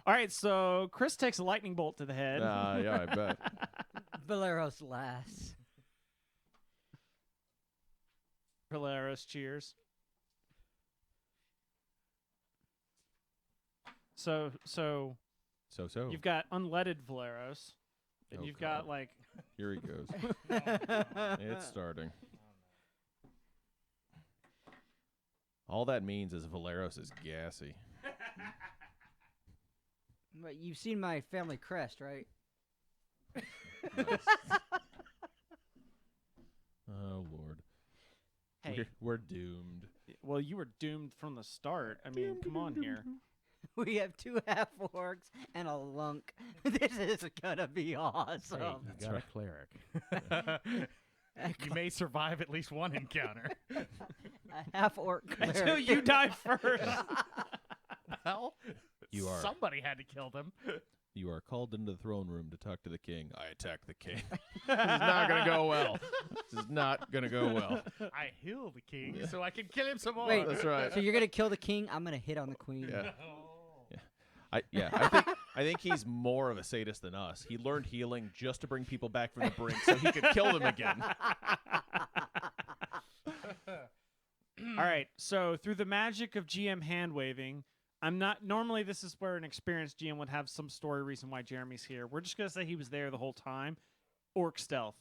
All right, so Chris takes a lightning bolt to the head. Yeah, I bet. Valeros laughs. Polaris cheers. So you've got unleaded Valeros, and Oh, you've God. got like Here he goes. It's starting. All that means is Valeros is gassy. But you've seen my family crest, right? Nice. Oh, Lord. hey. We're doomed. Well, you were doomed from the start. I mean, come on here. We have 2 half-orcs and a lunk. This is gonna be awesome. Hey, you got a cleric. You may survive at least one encounter. A half-orc cleric. Until you die first. Well, You are. somebody had to kill them. You are called into the throne room to talk to the king. I attack the king. This is not going to go well. This is not going to go well. I heal the king so I can kill him some more. Wait, That's right. so you're gonna kill the king? I'm gonna hit on the queen. Yeah. I think he's more of a sadist than us. He learned healing just to bring people back from the brink so he could kill them again. All right, so through the magic of GM hand waving, I'm not normally this is where an experienced GM would have some story reason why Jeremy's here. We're just gonna say he was there the whole time. Orc stealth.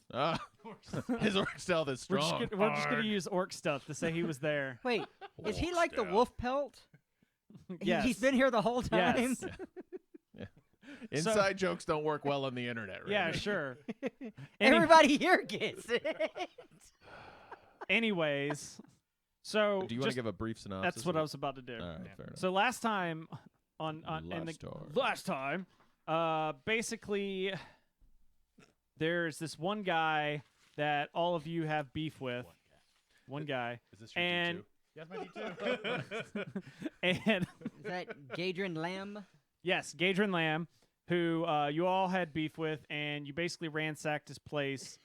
His orc stealth is We're strong. just gonna use orc stealth to say he was there. Wait, is he Orc like the stealth. wolf pelt? Yes. He's been here the whole time. Yes. Inside jokes don't work well on the internet, right? Yeah, sure. Everybody here gets it. Anyways, so Do you want to give a brief synopsis? that's what I was about to do. All right, fair enough. So last time last time, basically there's this one guy that all of you have beef with. One guy. Is this your and D2? Yes, my D2. and Is that Gadrin Lamb? yes, Gadrin Lamb, who you all had beef with, and you basically ransacked his place.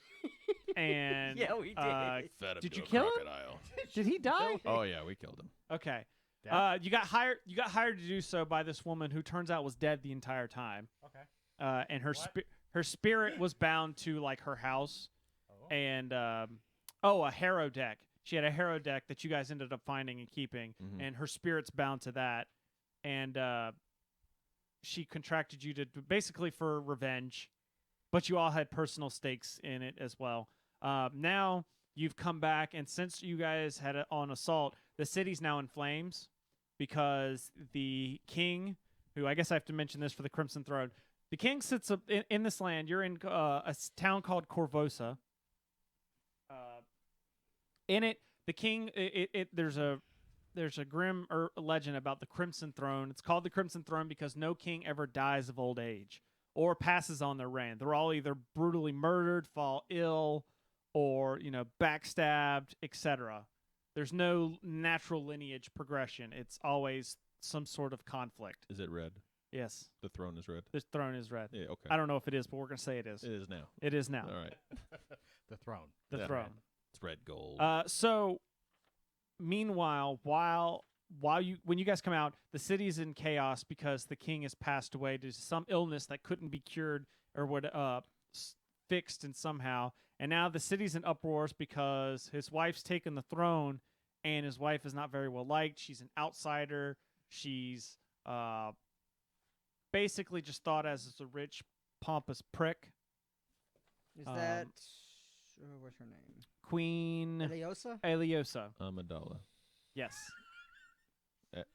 And Yeah, we did. Fed him Did to you a kill him? crocodile. Did he die? Oh yeah, we killed him. Okay. Dead? You got hired. You got hired to do so by this woman who turns out was dead the entire time. Okay. And her What? her spirit was bound to like her house, Oh. and a harrow deck. She had a harrow deck that you guys ended up finding and keeping, Mhm. and her spirit's bound to that, and she contracted you to basically for revenge, but you all had personal stakes in it as well. Now you've come back, and since you guys had it on assault, the city's now in flames because the king, who I guess I have to mention this for the Crimson Throne, the king sits up in this land. You're in a town called Corvosa. In it, the king. There's a grim legend about the Crimson Throne. It's called the Crimson Throne because no king ever dies of old age or passes on their reign. They're all either brutally murdered, fall ill, or backstabbed, etc. There's no natural lineage progression. It's always some sort of conflict. Is it red? Yes, The throne is red. this throne is red. Yeah. Okay. I don't know if it is, but we're gonna say it is. It is now. It is now. All right. The throne. The Yeah. throne. It's red gold. So, meanwhile, when you guys come out, the city's in chaos because the king has passed away due to some illness that couldn't be cured or fixed in somehow, and now the city's in uproars because his wife's taken the throne, and his wife is not very well liked. She's an outsider. She's basically just thought as a rich, pompous prick. Is that what's her name? Queen Eliosa? Eliosa. Amidala. Yes.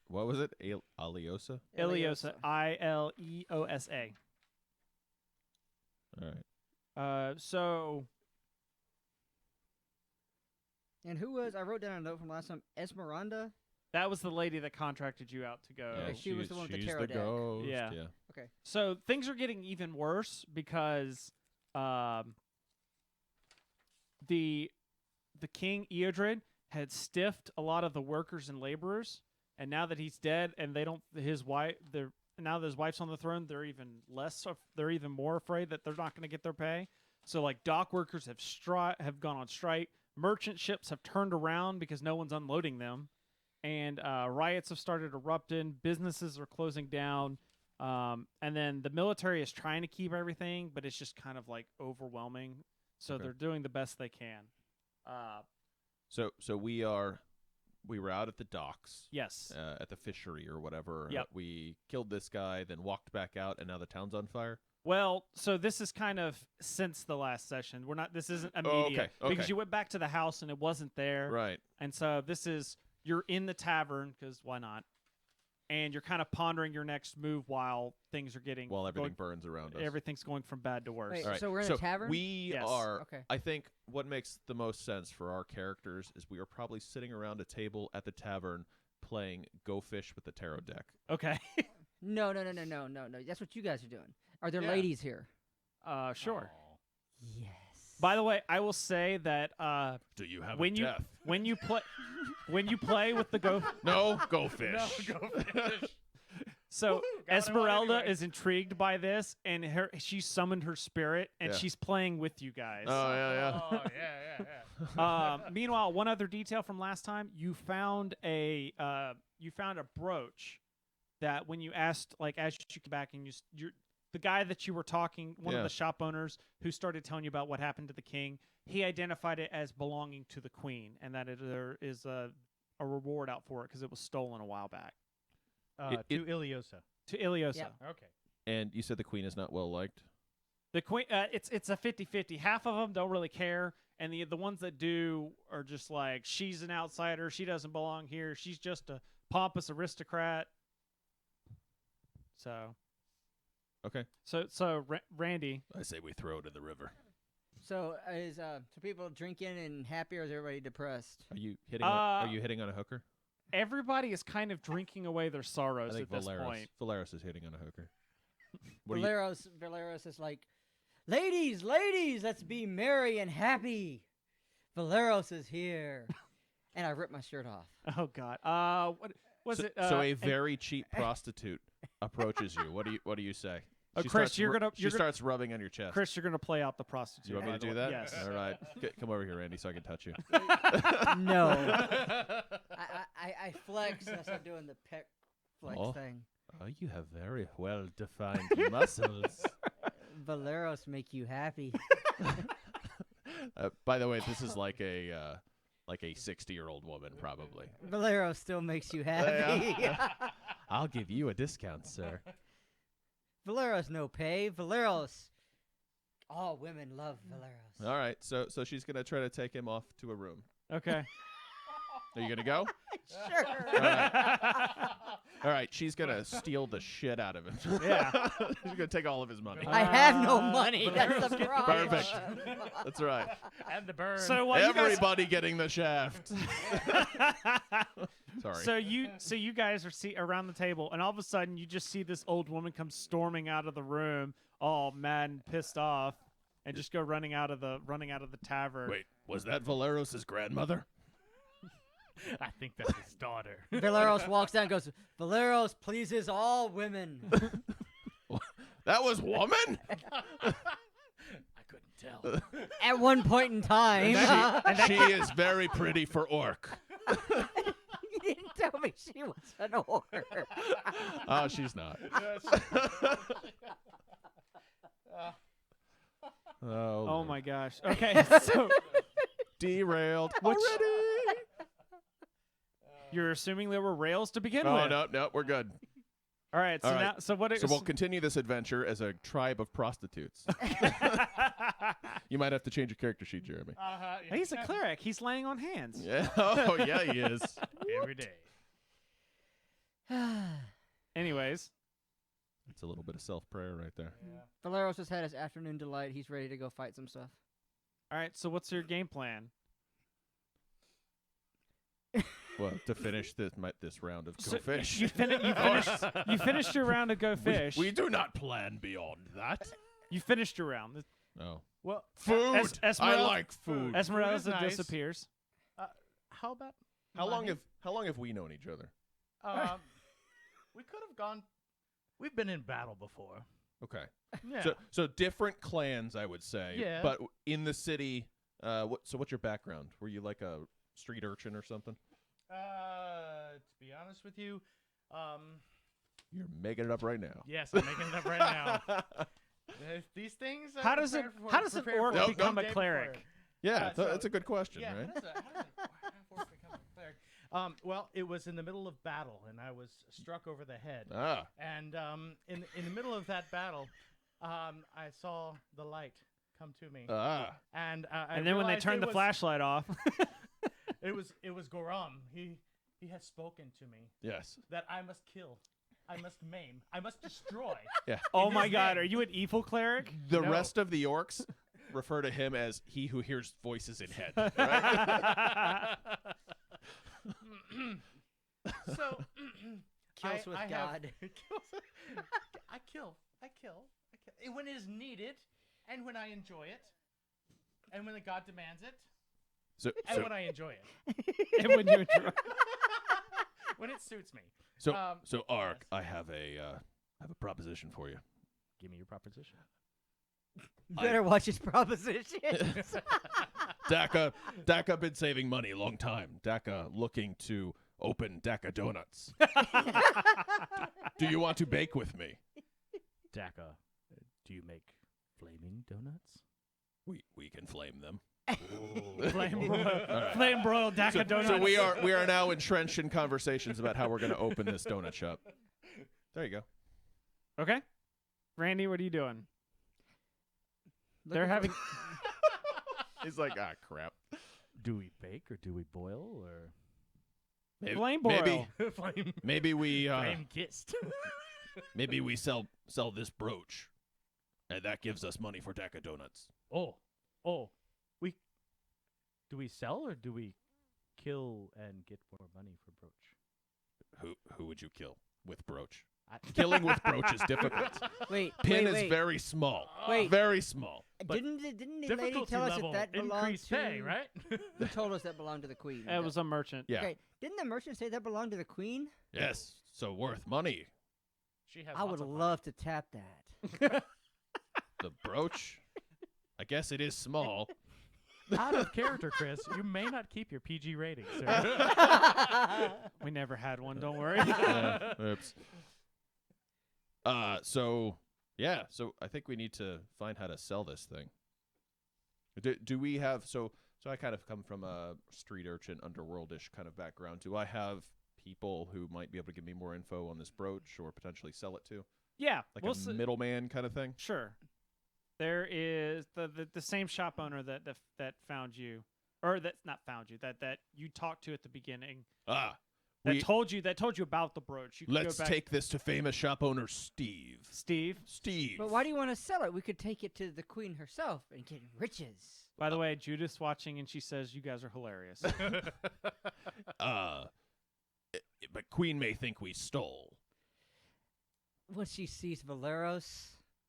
What was it? Aliosa? Iliosa. Ileosa. All right. So And who was? I wrote down a note from last time. Esmeralda. that was the lady that contracted you out to go. Yeah, she was the one with the she's tarot deck. ghost. Yeah. Yeah. Okay. So things are getting even worse because the king Eodred had stiffed a lot of the workers and laborers, and now that he's dead, and now that his wife's on the throne, they're even more afraid that they're not going to get their pay. So like dock workers have gone on strike. Merchant ships have turned around because no one's unloading them, and riots have started erupting. Businesses are closing down. And then the military is trying to keep everything, but it's just kind of like overwhelming. So Okay. they're doing the best they can. So we were out at the docks. Yes. At the fishery or whatever. Yep. We killed this guy, then walked back out, and now the town's on fire. Well, so this is kind of since the last session. This isn't immediate okay. because you went back to the house and it wasn't there. Right. And so you're in the tavern because why not? And you're kind of pondering your next move while things are getting While everything burns around us. everything's going from bad to worse. Wait, All right. so we're in a tavern? We Yes. are. Okay. I think what makes the most sense for our characters is we are probably sitting around a table at the tavern playing Go Fish with the tarot deck. Okay. No. That's what you guys are doing. Are there Yeah. ladies here? Sure. Oh. Yes. By the way, I will say that Do you have when a you death? when you play with the Go No, Go Fish. No, go fish. So Woohoo, got one Esmeralda anyway. is intrigued by this, and she summoned her spirit, and Yeah. she's playing with you guys. Oh yeah. Oh, yeah. Meanwhile, one other detail from last time, you found a brooch that when you asked, like as you came back, and you're the guy that you were talking, one of Yeah. the shop owners who started telling you about what happened to the king, he identified it as belonging to the queen, and that there is a reward out for it because it was stolen a while back To Iliosa. to Iliosa. Yep. Okay. And you said the queen is not well liked. The queen, it's a 50-50. Half of them don't really care, and the ones that do are just like, she's an outsider, she doesn't belong here, she's just a pompous aristocrat. So, Okay. Randy, I say we throw it in the river. So is people drinking and happy, or is everybody depressed? Are you hitting? Are you hitting on a hooker? everybody is kind of drinking away their I sorrows think at this point. Valeros is hitting on a hooker. What do you? Valeros is like, ladies, let's be merry and happy. Valeros is here, and I ripped my shirt off. Oh God. What was it? So a very cheap prostitute approaches you. What do you say? Oh, She Chris, starts she starts rubbing on your chest. Chris, you're gonna play out the prostitute. you want me by to the do way. that? Yes. All right. Come over here, Randy, so I can touch you. No. I flex as I'm doing the pec flex Oh. thing. Oh, you have very well defined muscles. Valeros make you happy. By the way, this is like a 60-year-old woman, probably. Valeros still makes you happy. I'll give you a discount, sir. Valeros no pay. Valeros. All women love Valeros. All right, so she's gonna try to take him off to a room. Okay. Are you gonna go? Sure. All right, she's gonna steal the shit out of him. Yeah. She's gonna take all of his money. I have no Uh, money. That's the problem. Perfect. That's right. And the burn. So while you guys, Everybody getting the shaft. Sorry. so you guys are around the table, and all of a sudden you just see this old woman come storming out of the room, all mad and pissed off, and just go running out of the tavern. Wait, was that Valeros' grandmother? I think that's his daughter. Valeros walks down and goes, Valeros pleases all women. That was woman? I couldn't tell. At one point in time. She is very pretty for orc. You didn't tell me she was an orc. Oh, she's not. Oh my gosh. Okay, so Derailed Which- already. you're assuming there were rails to begin Oh, with. no, we're good. All right. So All right. now, so what? So we'll continue this adventure as a tribe of prostitutes. You might have to change your character sheet, Jeremy. He's a cleric. He's laying on hands. Yeah. Oh, yeah, he is. Every day. Anyways, It's a little bit of self-prayer right there. Valeros has had his afternoon delight. He's ready to go fight some stuff. all right. So what's your game plan? Well, to finish this round of Go So Fish. You finished your round of Go Fish. We do not plan beyond that. You finished your round. Oh. Well, Food. I Esmeralda- like food. Esmeralda nice. disappears. how about How long money? have we known each other? We could have gone. We've been in battle before. Okay. Yeah. So different clans, I would say. Yeah. But in the city, what's your background? Were you like a street urchin or something? To be honest with you, You're making it up right now. Yes, I'm making it up right now. These things. How does an orc Nope, become a nope. cleric? Yeah, so- that's a good question, Yeah, right? how does a orc become a cleric? Well, it was in the middle of battle, and I was struck over the head. Ah, And in the middle of that battle, I saw the light come to me. And I And then when they realized turned the flashlight off, it was Goram. He has spoken to me yes. that I must kill, I must maim, I must destroy. Yeah. oh In my his God, name. are you an evil cleric? The No. rest of the orcs refer to him as he who hears voices in head. Right? So Kills with I have- God. I kill when it is needed, and when I enjoy it, and when the god demands it, So, and so, when I enjoy it, And when you're drunk. when it suits me. so, um, so Ark, yes. I have a proposition for you. Give me your proposition. Better watch his proposition. Daka been saving money a long time. Daka looking to open Daka Donuts. Do you want to bake with me? Daka, do you make flaming donuts? We can flame them. Flame broiled Daka donuts. So we are now entrenched in conversations about how we're going to open this donut shop. There you go. Okay. Randy, what are you doing? They're Looking having. He's like, crap. Do we bake or do we boil or Flame broil. flame? Maybe we Flame kissed. maybe we sell this brooch, and that gives us money for Daka Donuts. Do we sell or do we kill and get more money for brooch? Who would you kill with brooch? I- Killing with brooch is difficult. Wait, Pin wait, is very small. Wait. Very small. but Didn't the lady Difficulty tell us level that belonged increased to? pay, right? Who told us that belonged to the queen? It was a merchant. Yeah. Okay, didn't the merchant say that belonged to the queen? Yes. So worth money. She has I would lots of money. love to tap that. The brooch. I guess it is small. Out of character, Chris. You may not keep your PG rating, sir. We never had one. Don't worry. Oops. So yeah. So I think we need to find how to sell this thing. Do we have so I kind of come from a street urchin, underworldish kind of background. Do I have people who might be able to give me more info on this brooch or potentially sell it to, Yeah. like we'll a middleman kind of thing? Sure. There is the same shop owner that found you, or that's not found you, that you talked to at the beginning. That We, told you about the brooch. You could let's go back, take this to famous shop owner Steve. Steve. But why do you want to sell it? We could take it to the queen herself and get riches. By the way, Judith's watching and she says you guys are hilarious. But Queen may think we stole. Once she sees Valeros,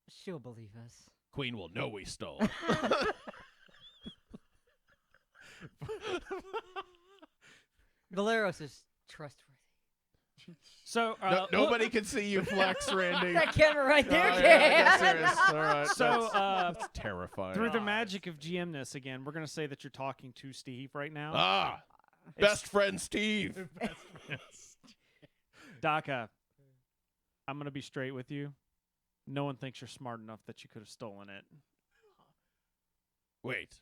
she'll believe us. Queen will know we stole. Valeros is trustworthy. So Nobody can see you flex, Randy. That camera right there Oh, yeah, I guess can. there is. All right. So that's terrifying. through the magic of GMness again, we're gonna say that you're talking to Steve right now. Best friend Steve. Daka, I'm gonna be straight with you. No one thinks you're smart enough that you could have stolen it. Wait.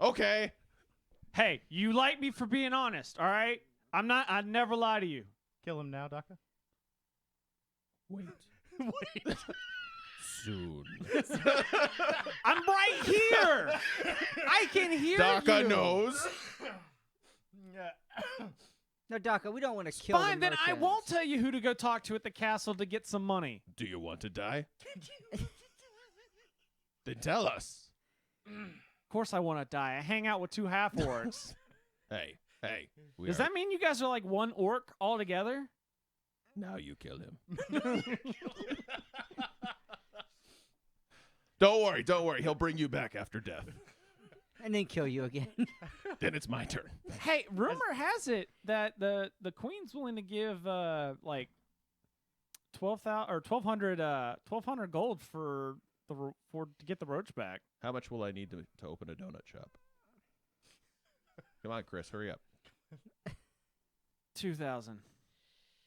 Okay. Hey, you like me for being honest, all right? I'd never lie to you. Kill him now, Daka. Wait. Wait. Soon. I'm right here. I can hear Daka you. knows. No, Daka, we don't want to kill Fine, the then I merchants. won't tell you who to go talk to at the castle to get some money. Do you want to die? Then tell us. Of course I want to die. I hang out with two half orcs. Hey. Does that mean you guys are like one orc all together? Now you kill him. Don't worry. He'll bring you back after death. And then kill you again. Then it's my turn. Hey, rumor has it that the queen's willing to give like 12,000 or 1,200 gold for to get the roach back. How much will I need to open a donut shop? Come on, Chris, hurry up. 2,000.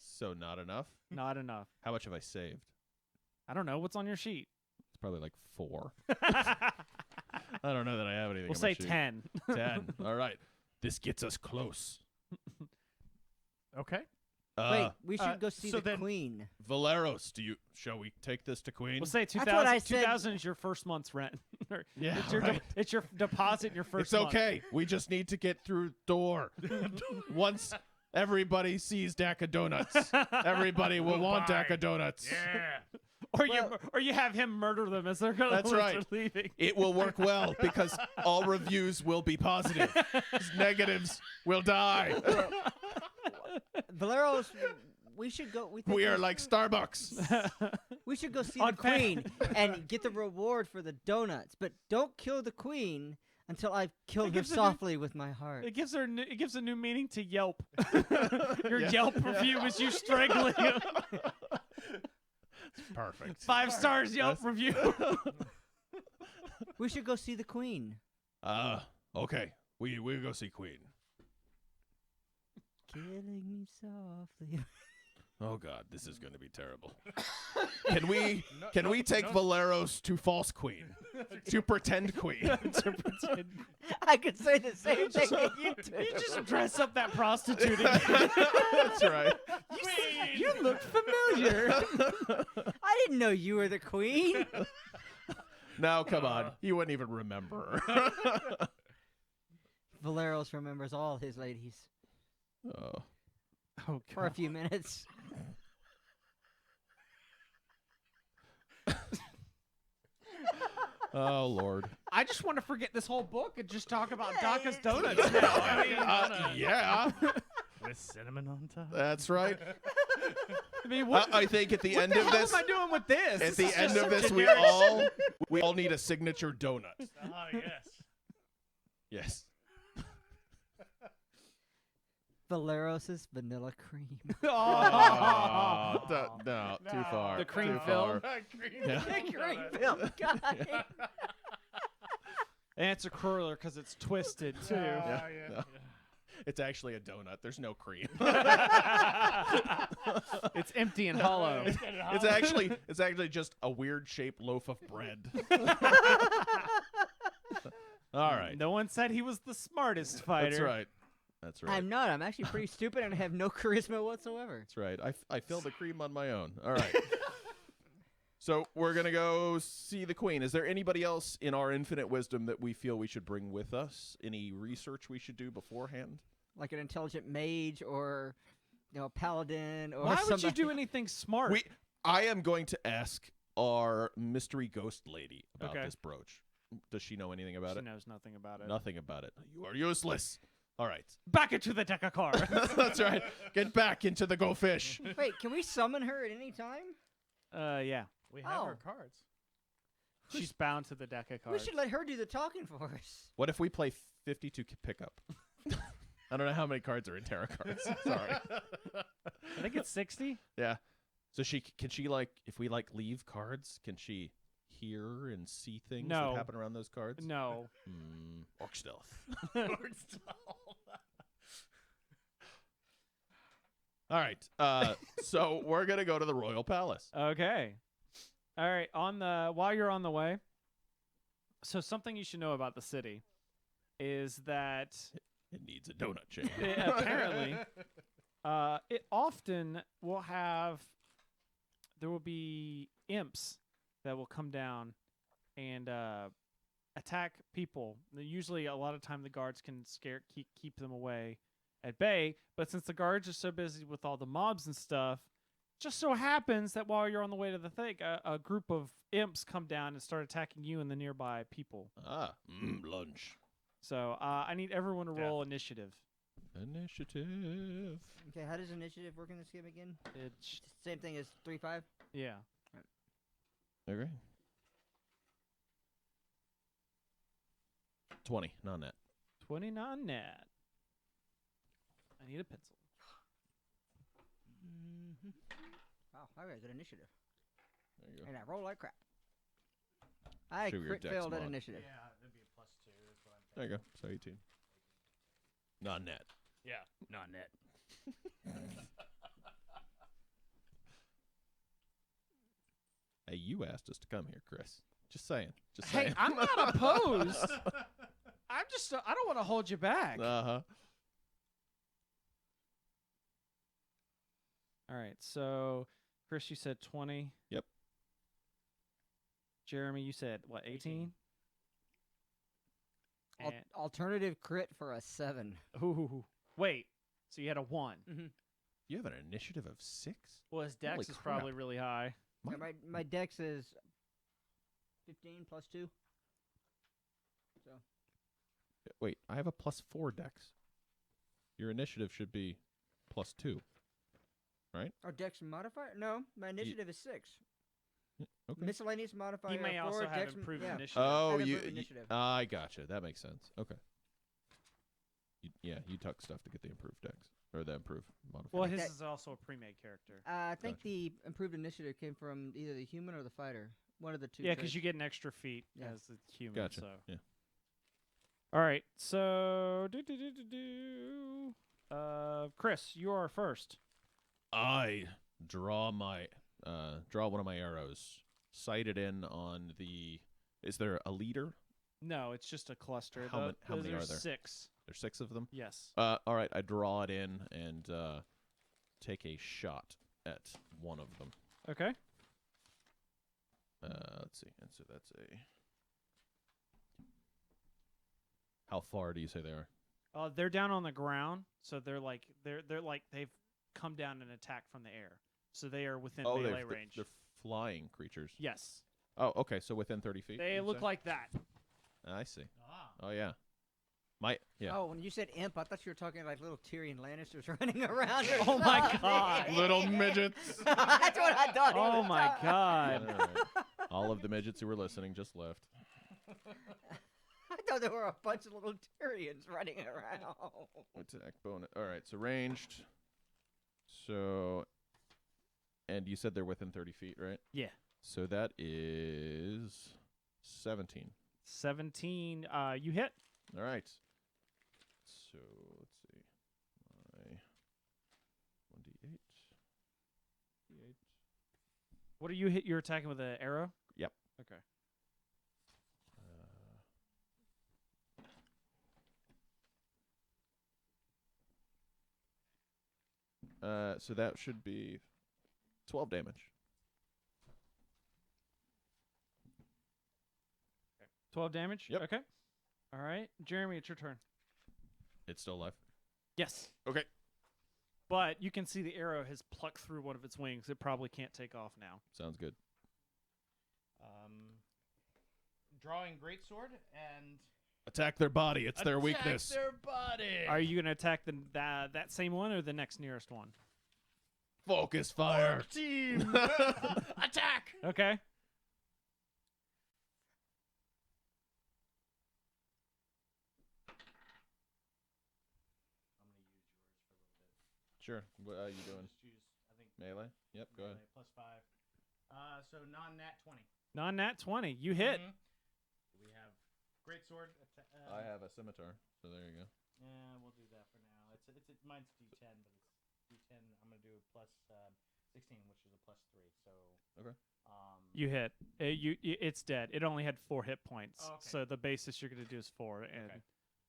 So not enough? Not enough. How much have I saved? I don't know. What's on your sheet? It's probably like 4. I don't know that I have anything We'll on my say sheet. 10. 10. All right. This gets us close. Okay. Wait, we should go see so the then- queen. Valeros, shall we take this to Queen? We'll say That's what I 2000. said. 2000 is your first month's rent. Or Yeah, it's your, right. it's your deposit in your first It's month. okay. We just need to get through door. Once everybody sees Daka Donuts, everybody will want buy. Daka Donuts. Yeah. Or you have him murder them as they're going That's right. leaving. It will work well because all reviews will be positive. Negatives will die. Valeros, we should go. We are like Starbucks. We should go see On the queen and get the reward for the donuts. But don't kill the queen until I've killed her gives a new- softly with my heart. It gives a new meaning to Yelp. Your Yeah. Yelp review is you strangling him. Perfect. 5 stars Yelp That's- review. We should go see the queen. Okay. We'll go see Queen. Killing me softly. Oh God, this is going to be terrible. Can we take Valeros to false Queen, to pretend Queen? To pretend. I could say the same thing that you do. You just dress up that prostitute again. That's right. You look familiar. I didn't know you were the queen. Now, come on, you wouldn't even remember. Valeros remembers all his ladies Oh. Oh, for a few minutes. Oh Lord. I just want to forget this whole book and just talk about Daka's Donuts now. I mean, Yeah, With cinnamon on top. that's right. I mean, what, I think at the what end the of hell this, am I doing with this? at This the is end just of some this, we generic all need a signature donut. Ah, yes. Yes. Valeros' vanilla cream. Oh, no, too far. The cream too film? far. Yeah. Cream film. God. And it's a curler because it's twisted too. Yeah. Yeah. No. It's actually a donut. There's no cream. It's empty and hollow. It's actually just a weird shaped loaf of bread. All right. No one said he was the smartest fighter. That's right. That's right. I'm not. I'm actually pretty stupid and I have no charisma whatsoever. That's right. I filled the cream on my own. All right. So we're going to go see the queen. Is there anybody else in our infinite wisdom that we feel we should bring with us? Any research we should do beforehand? Like an intelligent mage or, a paladin or Why would you somebody. do anything smart? I am going to ask our mystery ghost lady about Okay. this brooch. Does she know anything about She it? knows nothing about it. Nothing about it. You are useless. All right. Back into the deck of cards. That's right. Get back into the go fish. Wait, can we summon her at any time? Yeah. We have her Oh. cards. She's bound to the deck of cards. We should let her do the talking for us. What if we play 52 pickup? I don't know how many cards are in tarot cards. Sorry. I think it's 60. Yeah. So can she if we leave cards, can she hear and see things No. that happen around those cards? No. Orc stealth. All right. So we're gonna go to the royal palace. Okay. All right. While you're on the way, so something you should know about the city is that It needs a donut chain. apparently, it often will have. There will be imps that will come down and attack people. Usually, a lot of time, the guards can keep them away at bay. But since the guards are so busy with all the mobs and stuff, just so happens that while you're on the way to the thing, a group of imps come down and start attacking you and the nearby people. Lunch. So I need everyone to roll initiative. Initiative. Okay, how does initiative work in this game again? It's Same thing as 3-5? yeah. Okay. 20, not net. 29 net. I need a pencil. Wow, I got a good initiative. There you go. And I roll like crap. I Show your crit dex failed at mod. initiative. Yeah, that'd be a +2. That's what I'm There you go. So 18. Not net. Yeah, not net. Hey, you asked us to come here, Chris. Just saying. Just Hey, saying. I'm not opposed. I don't want to hold you back. Uh-huh. All right, so Chris, you said 20. Yep. Jeremy, you said what? 18. And Alternative crit for a 7. ooh, wait. So you had a 1. You have an initiative of 6? Well, his dex Holy is crap. probably really high. Yeah, my dex is 15 plus 2. So Wait, I have a +4 dex. Your initiative should be +2. our dex modifier? No, my initiative is 6. Okay. Miscellaneous modifier. He may 4, also have dex, improved yeah. initiative. Oh, Have you. improved initiative. I gotcha. That makes sense. Okay. You tuck stuff to get the improved dex or the improved modifier. Well, Like his that- is also a pre-made character. I think Gotcha. the improved initiative came from either the human or the fighter. One of the two. Yeah, because traits. you get an extra feat Yeah. as a human. Gotcha. So. Yeah. All right. So Chris, you are first. I draw my one of my arrows, sight it in on the. Is there a leader? No, it's just a cluster. How many are there? 6. There's 6 of them. Yes. All right, I draw it in and take a shot at one of them. Okay. Let's see. And so that's a. How far do you say they are? They're down on the ground, so they're like they've come down and attacked from the air, so they are within melee range. They're flying creatures. Yes, Oh, okay. So within 30 feet. they you'd look say? like that. I see. Ah. Oh yeah. Yeah. Oh, when you said imp, I thought you were talking like little Tyrion Lannisters running around. Or Oh my something. God. Little midgets. That's what I thought. he Oh was my talking- God. All right. All of the midgets who were listening just left. I thought there were a bunch of little Tyrions running around. Attack bonus. All right, so ranged. So, and you said they're within 30 feet, right? Yeah. So that is 17. 17. You hit. All right. So let's see. My 1d8. D8. What do you hit? You're attacking with an arrow. Yep. Okay. So that should be 12 damage. 12 damage. Yep. Okay. All right, Jeremy, it's your turn. It's still alive. Yes. Okay. But you can see the arrow has plucked through one of its wings. It probably can't take off now. Sounds good. Drawing greatsword and Attack their body. It's their weakness. their body. Are you gonna attack that same one or the next nearest one? Focus fire. team attack? Okay. Sure. What are you doing? Just use, I think, Melee? Yep, go ahead. melee +5. So non-nat 20. Non-nat 20. You hit. Mhm. We have greatsword. I have a scimitar, so there you go. Yeah, we'll do that for now. Mine's D10, but it's D10. I'm gonna do plus 16, which is a +3. So Okay. You hit. It's dead. It only had 4 hit points. Okay. So the basis you're gonna do is 4, and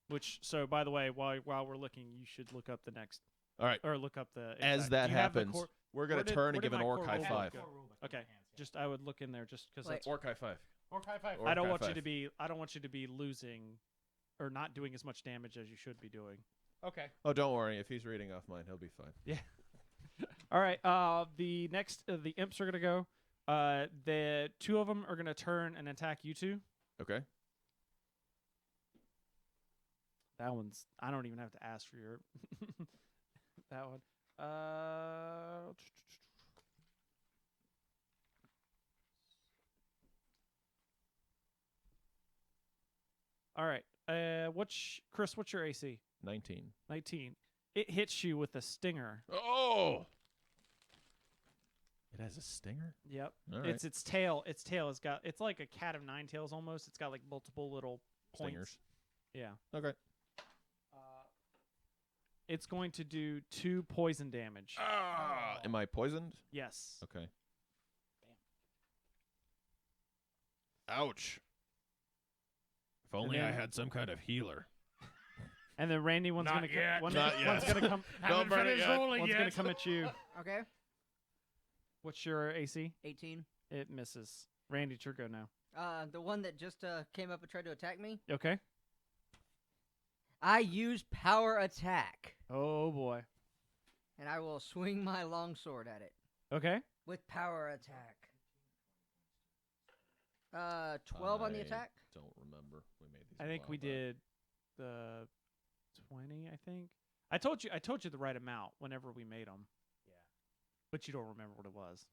Okay. so by the way, while we're looking, you should look up the next. All right. Or look up the. As exact- that do you have the happens, core- we're going where to did- turn where and did give an my orc core high rule five. go? Okay. Just I would look in there just because Like- Orc high five. Orc high five. Orc I don't high want you five. to be. I don't want you to be losing, or not doing as much damage as you should be doing. Okay. Oh, don't worry. If he's reading off mine, he'll be fine. All right. The next the imps are gonna go. The 2 of them are gonna turn and attack you 2. Okay. That one's. I don't even have to ask for your. That one. All right. Chris? What's your AC? 19. 19. It hits you with a stinger. Oh! It has a stinger? Yep. All right. Its tail. Its tail has got. It's like a cat of 9 tails almost. It's got like multiple little points. Stingers. Yeah. Okay. It's going to do 2 poison damage. Am I poisoned? Yes. Okay. Ouch. If only I had some kind of healer. And then Randy, one's Not gonna yet. one's Not yet. gonna come. Don't burn it yet. One's gonna come at you. Okay. What's your AC? 18. It misses. Randy, it's your go now. The one that just came up and tried to attack me. Okay. I use power attack, Oh boy. and I will swing my longsword at it Okay. with power attack. 12 on the I attack. Don't remember. We made these. I a think while we back. did the 20. I think I told you the right amount whenever we made them, Yeah, but you don't remember what it was.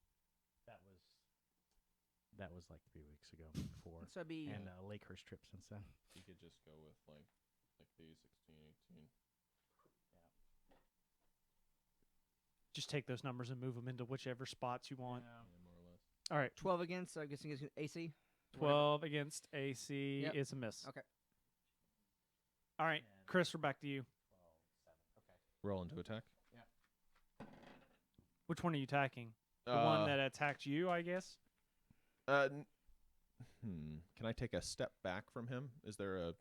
that was like 3 weeks ago. 4 So it'd be and Lakehurst trip since then. You could just go with like these 16, 18. Just take those numbers and move them into whichever spots you want. Yeah, more or less. All right. 12 against. So I'm guessing it's AC. 12 against AC Yep. is a miss. Okay. All right, Chris, we're back to you. 7. Okay. Roll into attack. Which one are you attacking? The one that attacked you, I guess. Can I take a step back from him? Is there a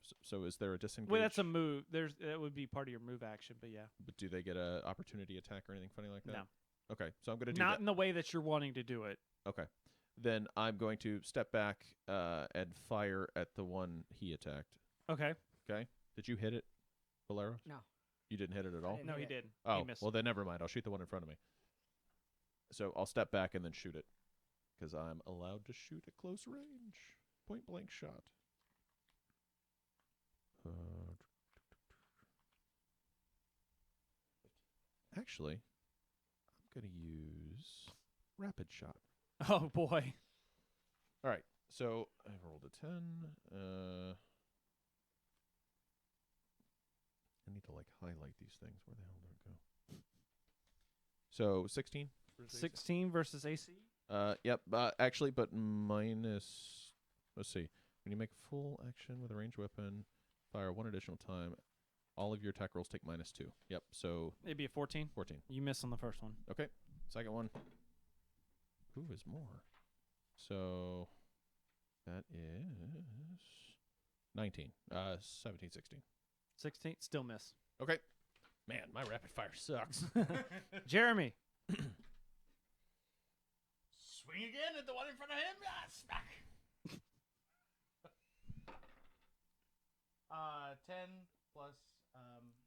disengage? Well, that's a move. That would be part of your move action, but yeah. But do they get a opportunity attack or anything funny like that? No. Okay, so I'm gonna do Not that. in the way that you're wanting to do it. Okay, then I'm going to step back and fire at the one he attacked. Okay. Okay, did you hit it, Valero? No. You didn't hit it at all. didn't No, hit he it. did. He Oh, missed. well then never mind. I'll shoot the one in front of me. So I'll step back and then shoot it, because I'm allowed to shoot at close range, point blank shot. Actually, I'm gonna use rapid shot. Oh boy. All right, so I rolled a 10. I need to like highlight these things. Where the hell did it go? So 16. 16 versus AC. Yep. Actually, but minus. Let's see. When you make a full action with a ranged weapon, fire one additional time. All of your attack rolls take -2. Yep. So It'd be a 14. 14. You miss on the first one. Okay. Second one. Who is more? So that is 19. 17, 16. 16. Still miss. Okay. Man, my rapid fire sucks. Jeremy. Swing again at the one in front of him. Ah, smack. 10 plus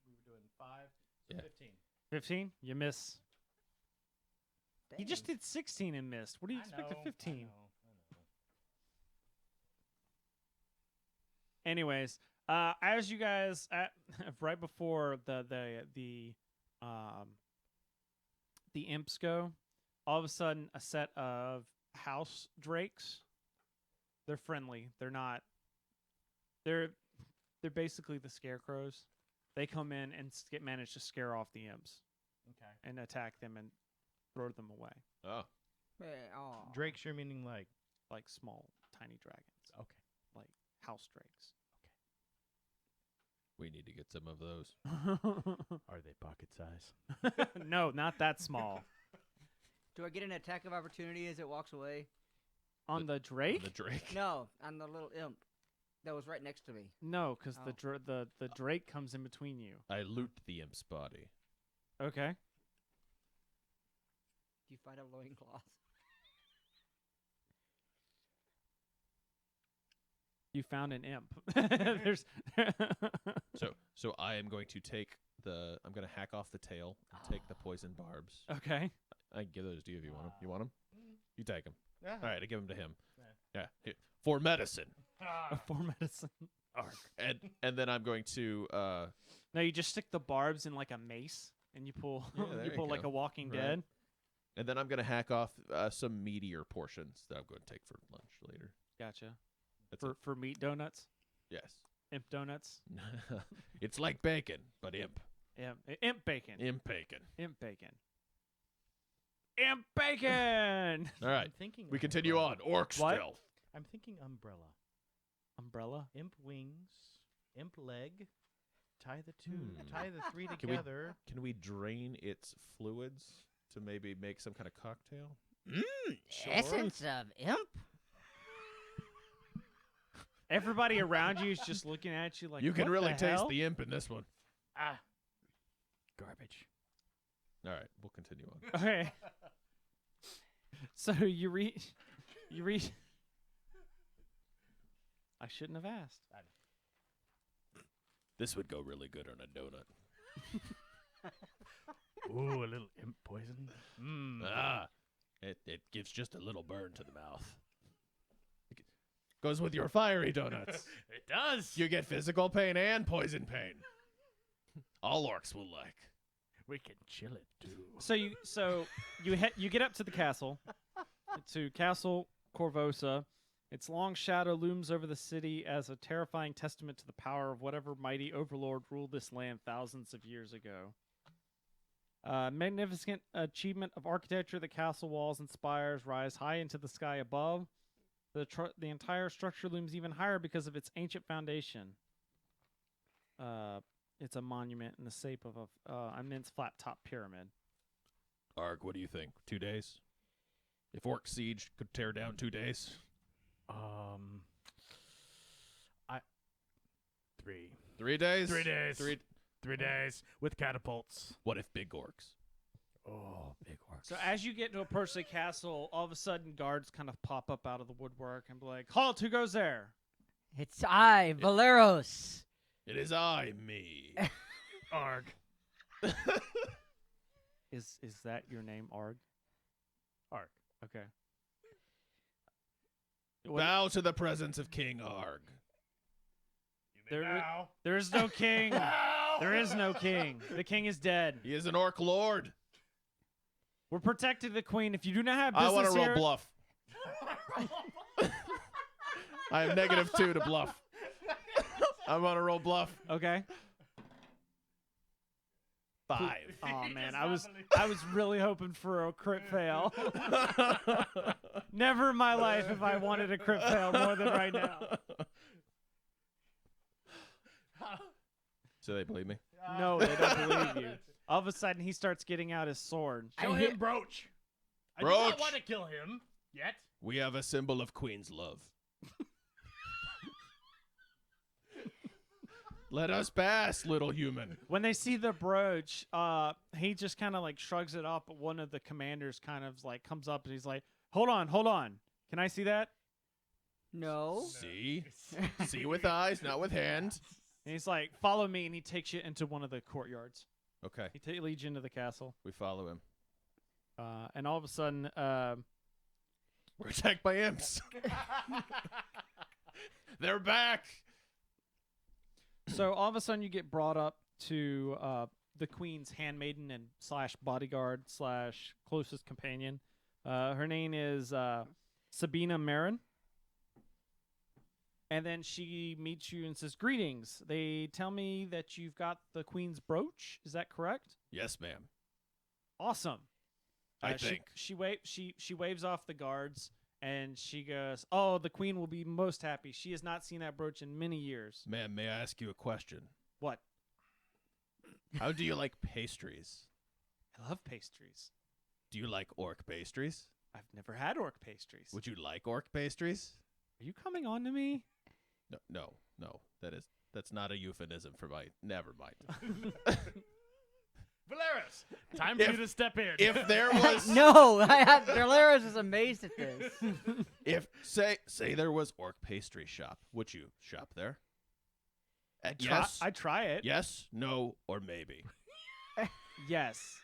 we were doing 5, so Yeah. 15. 15. You miss. He just Dang. did 16 and missed. What do you expect at 15? I know. Anyways, as you guys right before the imps go, all of a sudden a set of house drakes. They're friendly. They're not. They're basically the scarecrows. They come in and manage to scare off the imps Okay. and attack them and throw them away Oh. Aw. Drakes, you're meaning like. like small, tiny dragons, Okay. like house drakes. We need to get some of those. Are they pocket size? No, not that small. Do I get an attack of opportunity as it walks away? On the drake? The Drake. No, on the little imp that was right next to me. No, because Oh. the drake comes in between you. I loot the imp's body. Okay. Do you find a loincloth? You found an imp. There's So I am going to take I'm going to hack off the tail and take the poison barbs. okay. I can give those to you if you want them. You want them? You take them. Yeah. All right, I give them to him. Yeah. Yeah. Here. For medicine. For medicine. And then I'm going to No, you just stick the barbs in like a mace, and you pull Yeah, there you you pull like go. a Walking Right. Dead. and then I'm going to hack off some meatier portions that I'm going to take for lunch later. Gotcha. That's For meat donuts, Yes. imp donuts, It's like bacon, but imp. imp bacon, Imp bacon. imp bacon, imp bacon. All right. I'm thinking. We continue umbrella. on. Orc What? stealth. I'm thinking umbrella. Umbrella. Imp wings. Imp leg. Tie the two. Hmm. Tie the three we- together. Can we drain its fluids to maybe make some kind of cocktail? Essence of imp. Everybody around you is just looking at you like, You can "What really the taste hell?" the imp in this one. Garbage. All right, we'll continue on. Okay. So you reach. I shouldn't have asked. This would go really good on a donut. Ooh, a little imp poison. It gives just a little burn to the mouth. Goes with your fiery donuts. It does. You get physical pain and poison pain. All orcs will like. We can chill it too. So you get up to the castle, to Castle Corvosa. Its long shadow looms over the city as a terrifying testament to the power of whatever mighty overlord ruled this land thousands of years ago. Magnificent achievement of architecture, the castle walls and spires rise high into the sky above. The entire structure looms even higher because of its ancient foundation. It's a monument in the shape of an immense flat-top pyramid. Arg, what do you think? 2 days? If Orc Siege could tear down 2 days? 3. 3 days? 3 days. 3 3 days with catapults. What if big orcs? Oh, big orcs. So as you get to approach the castle, all of a sudden guards kind of pop up out of the woodwork and be like, "Halt! Who goes there?" It's I, Valeros. It is I, me. Arg. Is that your name, Arg? Arg. Okay. Bow to the presence of King Arg. There is no king. There is no king. The king is dead. He is an orc lord. We're protecting the queen. If you do not have I business want to roll here, bluff. I have -2 to bluff. I want to roll bluff. Okay. 5. Oh man, I was really hoping for a crit fail. Never in my life have I wanted a crit fail more than right now. So they believe me? No, they don't believe you. All of a sudden, he starts getting out his sword. Show him Brooch. I do Brooch. not want to kill him yet. We have a symbol of Queen's love. Let us pass, little human. When they see the brooch, he just kind of like shrugs it off. But one of the commanders kind of like comes up and he's like, hold on. Can I see that?" No. See? See with eyes, not with hands. And he's like, "Follow me," and he takes you into one of the courtyards. Okay, He leads you into the castle. we follow him. And all of a sudden, We're attacked by imps. They're back. so all of a sudden you get brought up to the queen's handmaiden and / bodyguard / closest companion. Her name is Sabina Marin. And then she meets you and says, "Greetings. They tell me that you've got the queen's brooch. Is that correct?" Yes, ma'am. Awesome. I think. She waves off the guards and she goes, "Oh, the queen will be most happy. She has not seen that brooch in many years." Ma'am, may I ask you a question? What? How do you like pastries? I love pastries. Do you like orc pastries? I've never had orc pastries. Would you like orc pastries? Are you coming on to me? No. That's not a euphemism for my. Never mind. Valeros, time for you to step in. If there was No, Valeros is amazed at this. if say there was orc pastry shop, would you shop there? Yes. I'd try it. Yes, no, or maybe. Yes.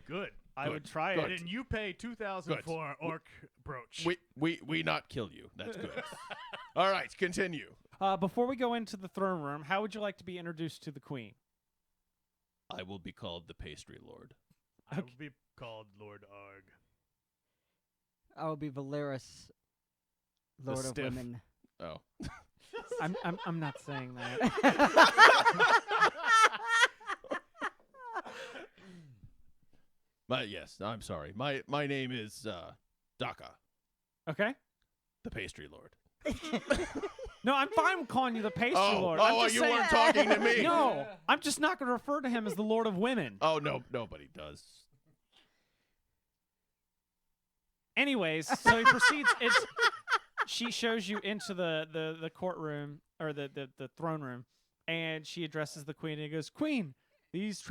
Good. I Good. would try Good. it. Then you pay 2,000 Good. for orc brooch. We not kill you. That's good. All right, continue. Before we go into the throne room, how would you like to be introduced to the queen? I will be called the pastry lord. I will be called Lord Arg. I will be Valeros, Lord of stiff. Women. Oh. I'm not saying that. But yes, I'm sorry. My name is Daka, Okay. the pastry lord. No, I'm fine with calling you the pastry lord. I'm Oh, just you saying, weren't talking to me. No, I'm just not going to refer to him as the Lord of Women. Oh no, nobody does. Anyways, so he proceeds. she shows you into the courtroom or the throne room, and she addresses the queen and goes, "Queen, these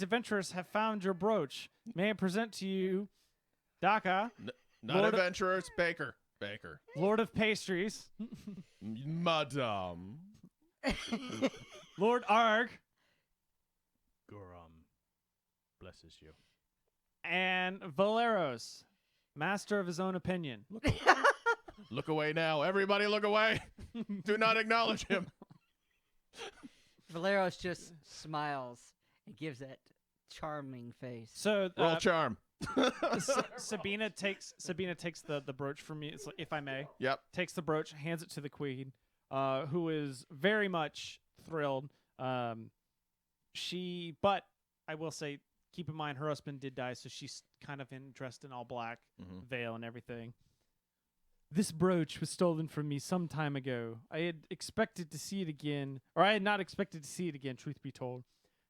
adventurers have found your brooch. May I present to you, Daka, Not Lord of- adventurers, Baker. Baker. Lord of Pastries, Madame. Lord Arg, Gurum blesses you. and Valeros, master of his own opinion." Look away now. Everybody look away. Do not acknowledge him. Valeros just smiles and gives that charming face. So Roll charm. Sabina takes the brooch from me, if I may. Yep. Takes the brooch, hands it to the queen, who is very much thrilled. But I will say, keep in mind her husband did die, so she's kind of dressed in all black, veil and everything. "This brooch was stolen from me some time ago. I had expected to see it again, or I had not expected to see it again, truth be told.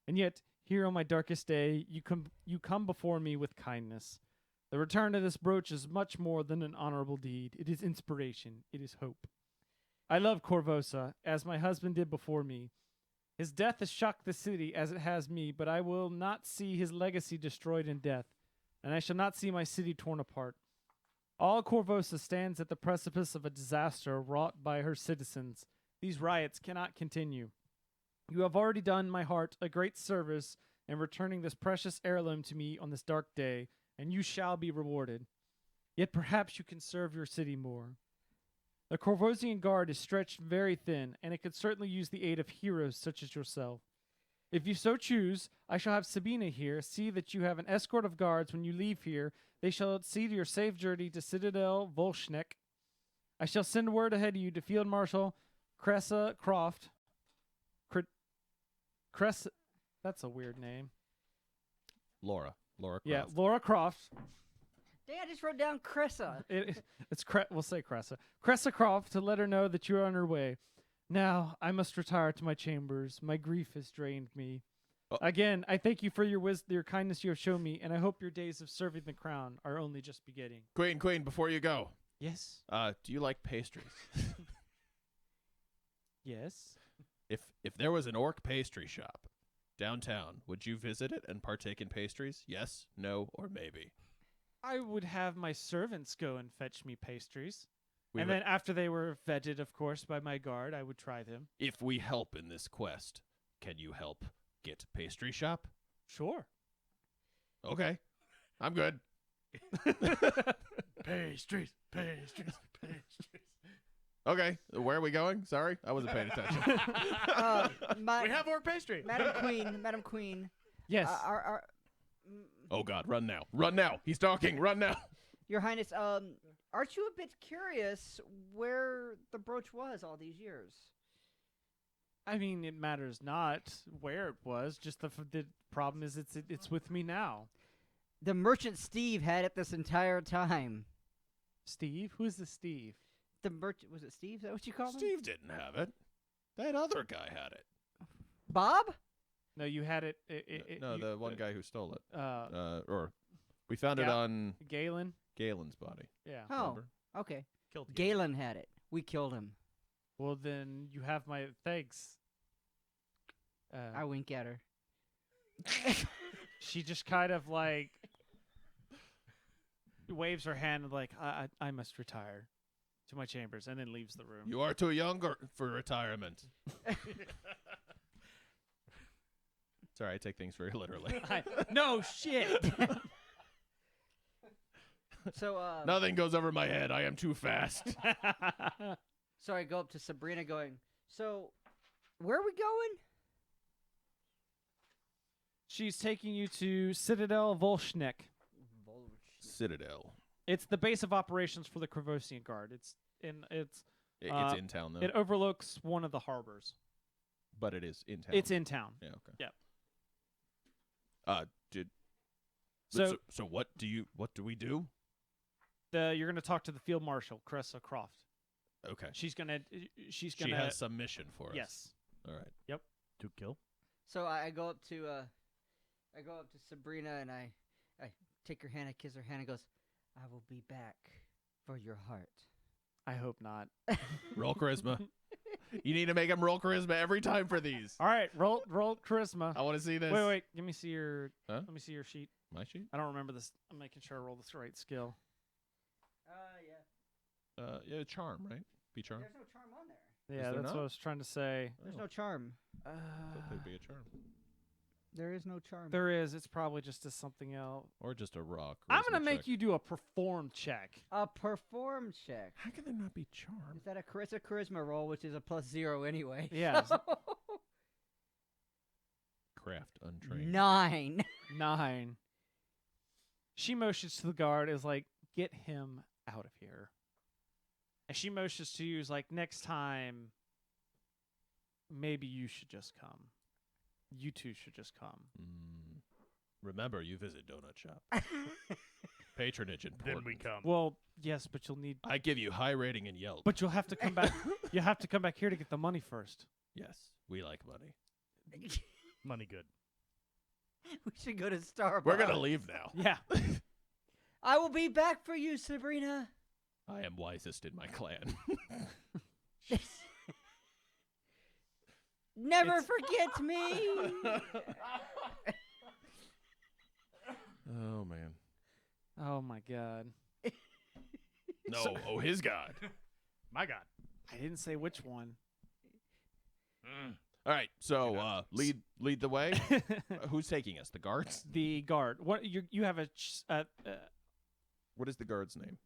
And yet, here on my darkest day, you come before me with kindness. The return of this brooch is much more than an honorable deed. It is inspiration. It is hope. I love Corvosa, as my husband did before me. His death has shocked the city as it has me, but I will not see his legacy destroyed in death, and I shall not see my city torn apart. All Corvosa stands at the precipice of a disaster wrought by her citizens. These riots cannot continue. You have already done my heart a great service in returning this precious heirloom to me on this dark day, and you shall be rewarded. Yet perhaps you can serve your city more. The Corvosian Guard is stretched very thin, and it could certainly use the aid of heroes such as yourself. If you so choose, I shall have Sabina here see that you have an escort of guards when you leave here. They shall see to your safe journey to Citadel Volshnik. I shall send word ahead of you to Field Marshal Cressa Croft. That's a weird name. Laura Croft. Yeah, Laura Croft. Dang, I just wrote down Cressa. We'll say Cressa. Cressa Croft, to let her know that you are on her way. Now I must retire to my chambers. My grief has drained me. Oh. Again, I thank you for your kindness you have shown me, and I hope your days of serving the crown are only just beginning. Queen, before you go, Yes. do you like pastries? Yes. If there was an orc pastry shop downtown, would you visit it and partake in pastries? Yes, no, or maybe? I would have my servants go and fetch me pastries. We And would- then after they were vetted, of course, by my guard, I would try them. if we help in this quest, can you help get pastry shop? Sure. Okay, I'm good. Pastries. Okay, where are we going? Sorry, I wasn't paying attention. My, We have more pastry. Madam Queen. Yes. Oh God, run now! He's talking. Run now! Your Highness, aren't you a bit curious where the brooch was all these years? I mean, it matters not where it was. Just the problem is it's with me now. The merchant Steve had it this entire time. Steve? Who is the Steve? The merchant, was it Steve? Is that what you called him? Steve didn't have it. That other guy had it. Bob? No, you had it. No, the one guy who stole it. Uh, Or we found it Gal- on Galen. Galen's body. Yeah. Oh, Remember? okay. Killed Galen had it. We killed him. Well, then you have my thanks. I wink at her. She just kind of like waves her hand and like I must retire to my chambers, and then leaves the room. You are too young for retirement. Sorry, I take things very literally. No shit. So, Nothing goes over my head. I am too fast. so I go up to Sabrina going, so, where are we going? She's taking you to Citadel Volshnik. Citadel. It's the base of operations for the Corvosian Guard. It's It's in town though. it overlooks one of the harbors. But it is in town. It's in town. Yeah. Okay. Yep. So what do we do? You're gonna talk to the field marshal, Cressa Croft. Okay. She's gonna. She has some mission for us. Yes. All right. To kill. So I go up to Sabrina and I take her hand, I kiss her hand, and goes, I will be back for your heart. I hope not. Roll charisma. You need to make him roll charisma every time for these. All right, roll charisma. I want to see this. Wait. Let me see your. Huh? Let me see your sheet. My sheet? I don't remember this. I'm making sure I roll this right skill. Yeah. Yeah, charm, right? Be charm. There's no charm on there. Yeah, there that's not? what I was trying to say. There's no charm. Thought there'd be a charm. There is no charm. There is. It's probably just a something else. Or just a rock. I'm gonna make you do a perform check. A perform check. How can there not be charm? Is that a charisma roll, which is a +0 anyway? Yeah. so- Craft untrained. 9. 9. She motions to the guard, is like, get him out of here. And she motions to you, is like, next time, maybe you should just come. You two should just come. Remember, you visit Donut Shop. Patronage important. Then we come. Well, yes, but you'll need. I give you high rating in Yelp. But you'll have to come back. You have to come back here to get the money first. Yes, we like money. Money good. We should go to Starbucks. We're gonna leave now. Yeah. I will be back for you, Sabrina. I am wisest in my clan. Never forget me. Oh man. Oh my God. No. Oh, his god. My God. I didn't say which one. All right. So lead the way. Who's taking us? The guards. The guard. What you have a What is the guard's name?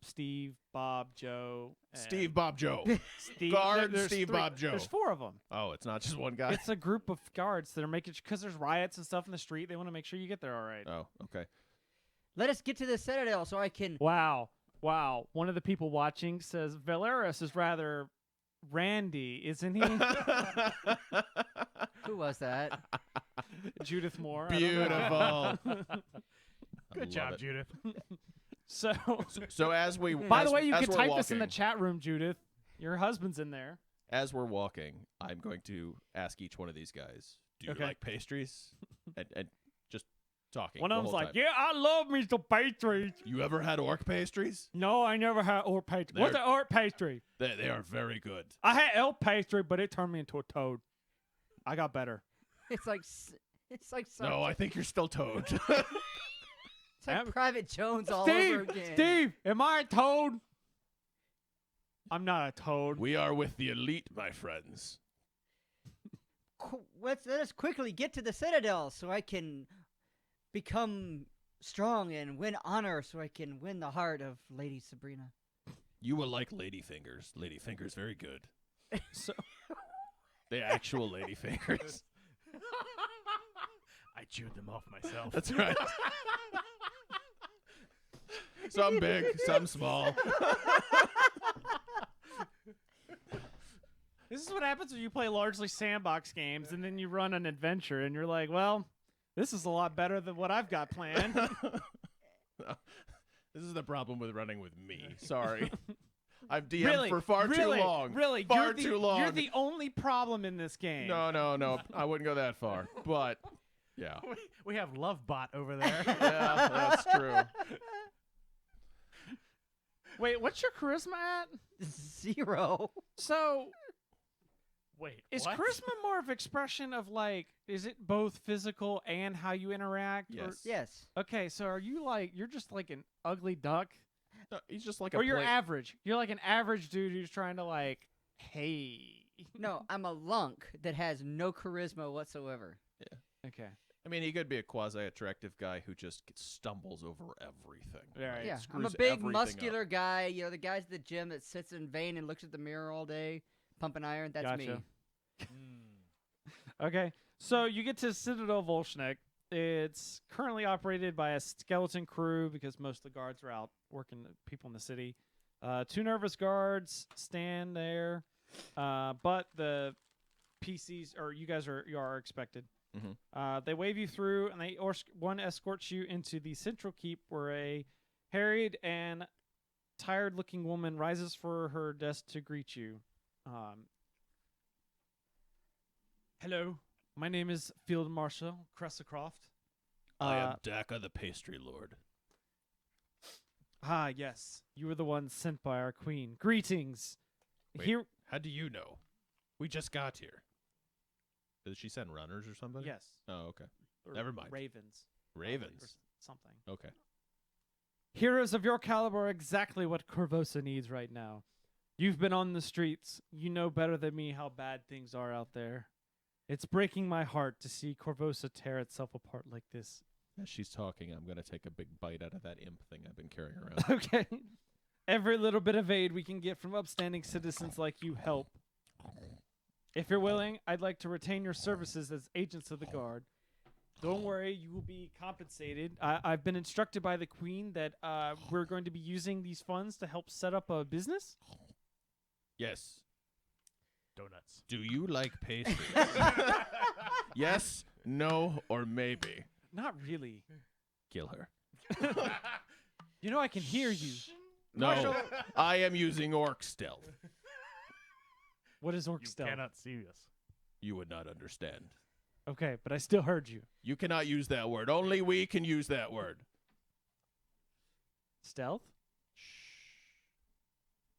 Steve, Bob, Joe. and- Steve, Bob, Joe. Steve, Guard, there's Steve, Bob, Joe. There's 4 of them. Oh, it's not just one guy. It's a group of guards that are making because there's riots and stuff in the street. They want to make sure you get there all right. Oh, okay. Let us get to the Citadel so I can. Wow. One of the people watching says Valeris is rather randy, isn't he? Who was that? Judith Moore. I don't know. Beautiful. Good job, Judith. So, So as we, by the as- way, you as can we're type this in the walking- chat room, Judith. Your husband's in there. As we're walking, I'm going to ask each one of these guys, "Do you Okay. like pastries?" and just talking. One the of them's whole like, time. "Yeah, I love me some pastries." You ever had orc pastries? No, I never had orc pastry. What's They're- an orc pastry? They are very good. I had elk pastry, but it turned me into a toad. I got better. It's like No, I think you're still Toad. it's like I'm- Private Jones all Steve, over again. Steve, am I a toad? I'm not a toad. We are with the elite, my friends. Let us quickly get to the Citadel so I can become strong and win honor so I can win the heart of Lady Sabrina. You will like Ladyfingers. Ladyfingers, very good. So, The actual Ladyfingers. I chewed them off myself. That's right. Some big, some small. this is what happens when you play largely sandbox games and then you run an adventure and you're like, well, this is a lot better than what I've got planned. No, this is the problem with running with me. Sorry. I've DM'd for far too long. Really, Far too long. You're the only problem in this game. No. I wouldn't go that far. But, yeah. We have Lovebot over there. Yeah, that's true. Wait, what's your charisma at? 0. So, Wait, is what? charisma more of expression of like, is it both physical and how you interact? or- Yes. Yes. Okay, so are you like, you're just like an ugly duck? No, he's just like Or a you're plain- average? You're like an average dude who's trying to like, hey. No, I'm a lunk that has no charisma whatsoever. Okay. I mean, he could be a quasi-attractive guy who just stumbles over everything. Right. Yeah, I'm a Screws big everything muscular up. guy. You know, the guys at the gym that sits in vain and looks at the mirror all day, pumping iron. That's me. Gotcha. Mm. Okay, so you get to Citadel Volshnik. It's currently operated by a skeleton crew because most of the guards are out working people in the city. 2 nervous guards stand there, but the PCs or you are expected. Mhm. They wave you through, and one escorts you into the central keep, where a harried and tired-looking woman rises for her desk to greet you. Hello, my name is Field Marshal Cressacroft. I am Daka the Pastry Lord. Ah, yes. You were the one sent by our queen. Greetings. Wait. Here. How do you know? We just got here. Did she send runners or something? Yes. Oh, okay. Or Never mind. Ravens. probably, or Ravens. something. Okay. Heroes of your caliber are exactly what Corvosa needs right now. You've been on the streets. You know better than me how bad things are out there. It's breaking my heart to see Corvosa tear itself apart like this. As she's talking, I'm going to take a big bite out of that imp thing I've been carrying around. Okay. Every little bit of aid we can get from upstanding citizens like you help. If you're willing, I'd like to retain your services as agents of the guard. Don't worry, you will be compensated. I've been instructed by the queen that we're going to be using these funds to help set up a business. Yes. Donuts. Do you like pastries? Yes, no, or maybe. Not really. Kill her. You know I can hear you. No, I am using orc stealth. What is orc You stealth? cannot see us. You would not understand. Okay, but I still heard you. You cannot use that word. Only we can use that word. Stealth?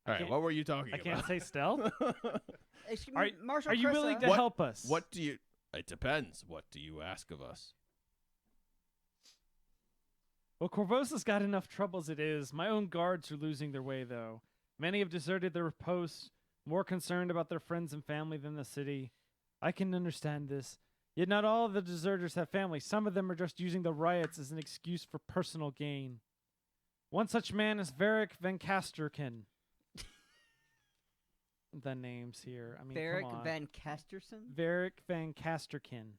All right, can't- what were you talking I about? can't say stealth. Excuse Are- me, Marshal Are you willing to Cressa. help us? What do you... It depends. What do you ask of us? Well, Corvosa's got enough trouble as it is. My own guards are losing their way, though. Many have deserted their posts, more concerned about their friends and family than the city. I can understand this. Yet not all of the deserters have family. Some of them are just using the riots as an excuse for personal gain. One such man is Varric Van Casterkin. The names here. I mean, Barrick come on. Van Casterson. Varric Van Casterkin.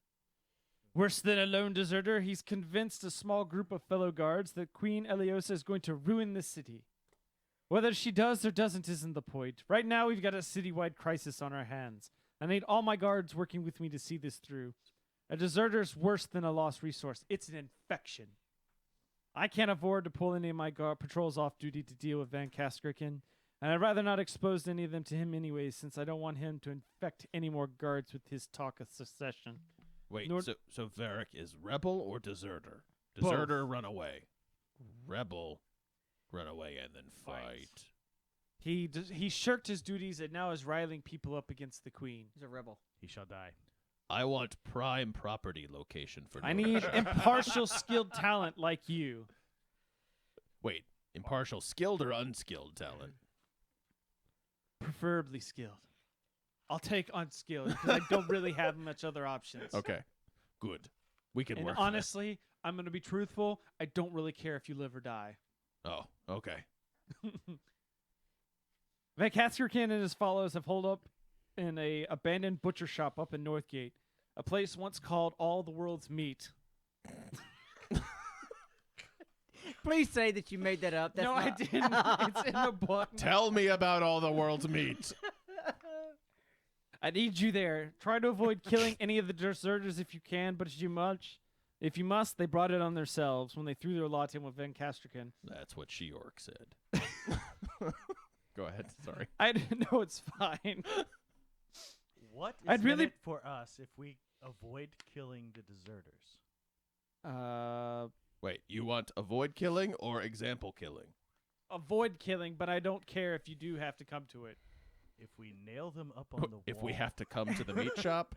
Worse than a lone deserter, he's convinced a small group of fellow guards that Queen Eliosa is going to ruin the city. Whether she does or doesn't isn't the point. Right now, we've got a citywide crisis on our hands. I need all my guards working with me to see this through. A deserter's worse than a lost resource. It's an infection. I can't afford to pull any of my patrols off duty to deal with Van Casterkin, and I'd rather not expose any of them to him anyways, since I don't want him to infect any more guards with his talk of secession. Wait, Nor- so Varric is rebel or deserter? Both. Deserter, run away. Rebel, run away and then fight. He shirked his duties and now is riling people up against the queen. He's a rebel. He shall die. I want prime property location for I no need reason. impartial, skilled talent like you. Wait, impartial skilled or unskilled talent? Preferably skilled. I'll take unskilled because I don't really have much other options. Okay, good. We can And work. honestly, I'm going to be truthful. I don't really care if you live or die. Oh, okay. Van Casterkin and his followers have holed up in a abandoned butcher shop up in Northgate, a place once called All the World's Meat. Please say that you made that up. That's No, I not- didn't. It's in the book. Tell me about all the world's meat. I need you there. Try to avoid killing any of the deserters if you can, but if you must, they brought it on themselves when they threw their lot in with Van Casterkin. That's what She-Orc said. Go ahead. Sorry. I didn't know. It's fine. What is I'd really- in it for us if we avoid killing the deserters? Wait, you want avoid killing or example killing? Avoid killing, but I don't care if you do have to come to it. If we nail them up on the wall. If we have to come to the meat shop?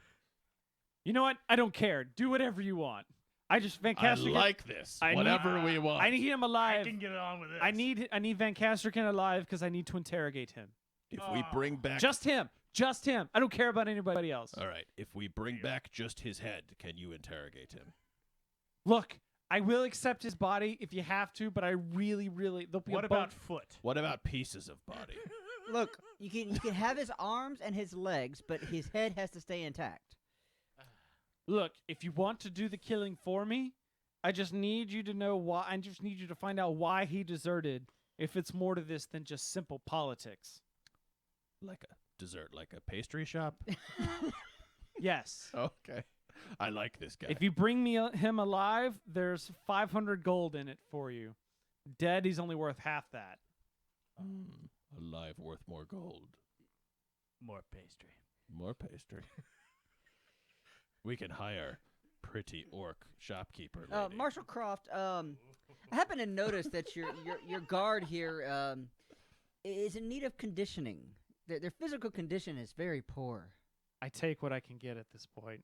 You know what? I don't care. Do whatever you want. I just Van I Casterkin. like this. I need- Whatever we want. I need him I alive. can get on with this. I need Van Casterkin alive because I need to interrogate him. If we bring back... Just him. Just him. I don't care about anybody else. All right. If we bring back just his head, can you interrogate him? Look, I will accept his body if you have to, but I really, really. There'll be What a about bunch- foot? What about pieces of body? Look, you can have his arms and his legs, but his head has to stay intact. Look, if you want to do the killing for me, I just need you to know why. I just need you to find out why he deserted. If it's more to this than just simple politics. Like a dessert, like a pastry shop? Yes. Okay. I like this guy. If you bring me him alive, there's 500 gold in it for you. Dead, he's only worth half that. Alive worth more gold. More pastry. More pastry. We can hire pretty orc shopkeeper lady. Marshall Croft, I happen to notice that your guard here is in need of conditioning. Their physical condition is very poor. I take what I can get at this point.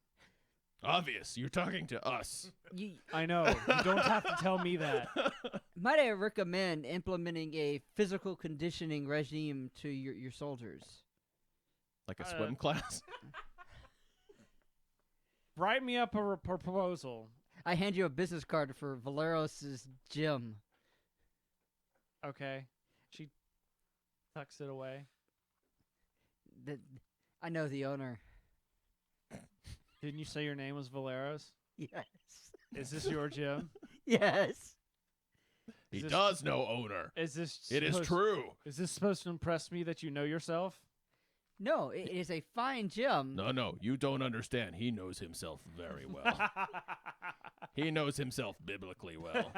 Obvious. You're talking to us. I know. You don't have to tell me that. Might I recommend implementing a physical conditioning regime to your soldiers? Like a swim class? Write me up a proposal. I hand you a business card for Valeros's gym. Okay. She tucks it away. I know the owner. Didn't you say your name was Valeros? Yes. Is this your gym? Yes. He Is this- does know owner. Is this It is supposed- true. Is this supposed to impress me that you know yourself? No, it is a fine gym. No, you don't understand. He knows himself very well. He knows himself biblically well.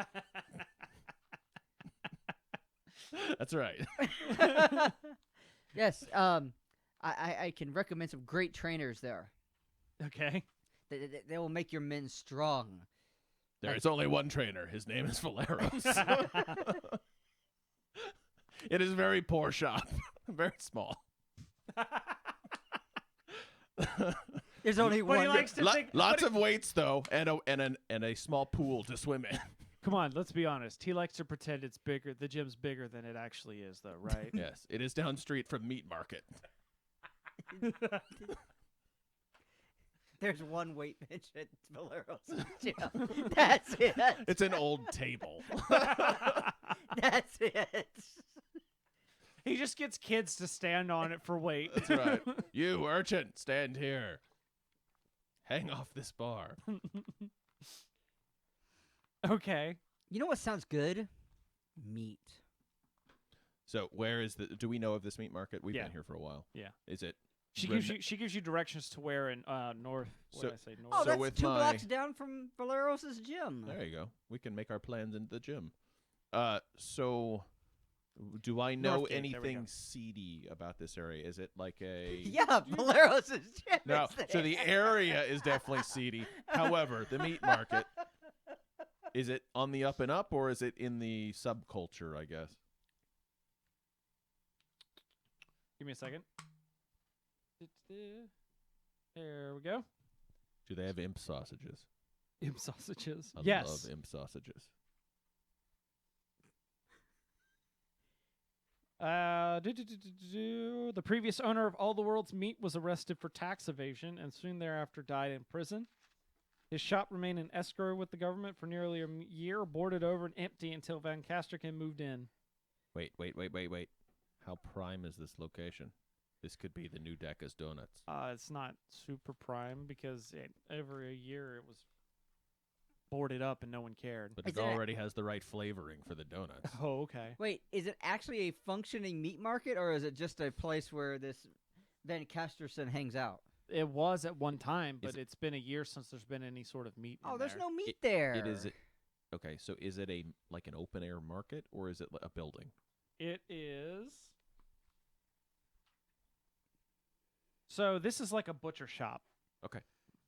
That's right. Yes. I can recommend some great trainers there. Okay. They will make your men strong. There is only one trainer. His name is Valeros. It is a very poor shop. Very small. There's only But he one. likes to think. Lots of weights though, and a small pool to swim in. Come on, let's be honest. He likes to pretend it's bigger. The gym's bigger than it actually is, though, right? Yes, it is down street from Meat Market. There's one weight bench at Valeros's gym. That's it. It's an old table. That's it. He just gets kids to stand on it for weight. That's right. You urchin, stand here. Hang off this bar. Okay. You know what sounds good? Meat. So where is the? Do we know of this meat market? We've Yeah. been here for a while. Yeah. Is it? She Rem- gives you directions to where in north. What So- did I say? North. Oh, So that's with 2 my- blocks down from Valeros's gym. There you go. We can make our plans in the gym. So do I know Northgate, there we anything go. seedy about this area? Is it like a? Yeah, Valeros's gym. No. is So the there. area is definitely seedy. However, the meat market, is it on the up and up, or is it in the subculture? I guess. Give me a second. There we go. Do they have imp sausages? Imp sausages. I Yes. love imp sausages. The previous owner of All the World's Meat was arrested for tax evasion and soon thereafter died in prison. His shop remained in escrow with the government for nearly a year, boarded over and empty until Van Casterkin moved in. Wait. How prime is this location? This could be the new Decca's Donuts. It's not super prime because over a year it was boarded up and no one cared. But Is it it- already has the right flavoring for the donuts. Oh, okay. Wait, is it actually a functioning meat market, or is it just a place where this Van Casterson hangs out? It was at one time, but Is it- it's been a year since there's been any sort of meat. Oh, in there's there. no meat there. It is. Okay, so is it like an open air market, or is it a building? It is. So this is like a butcher shop.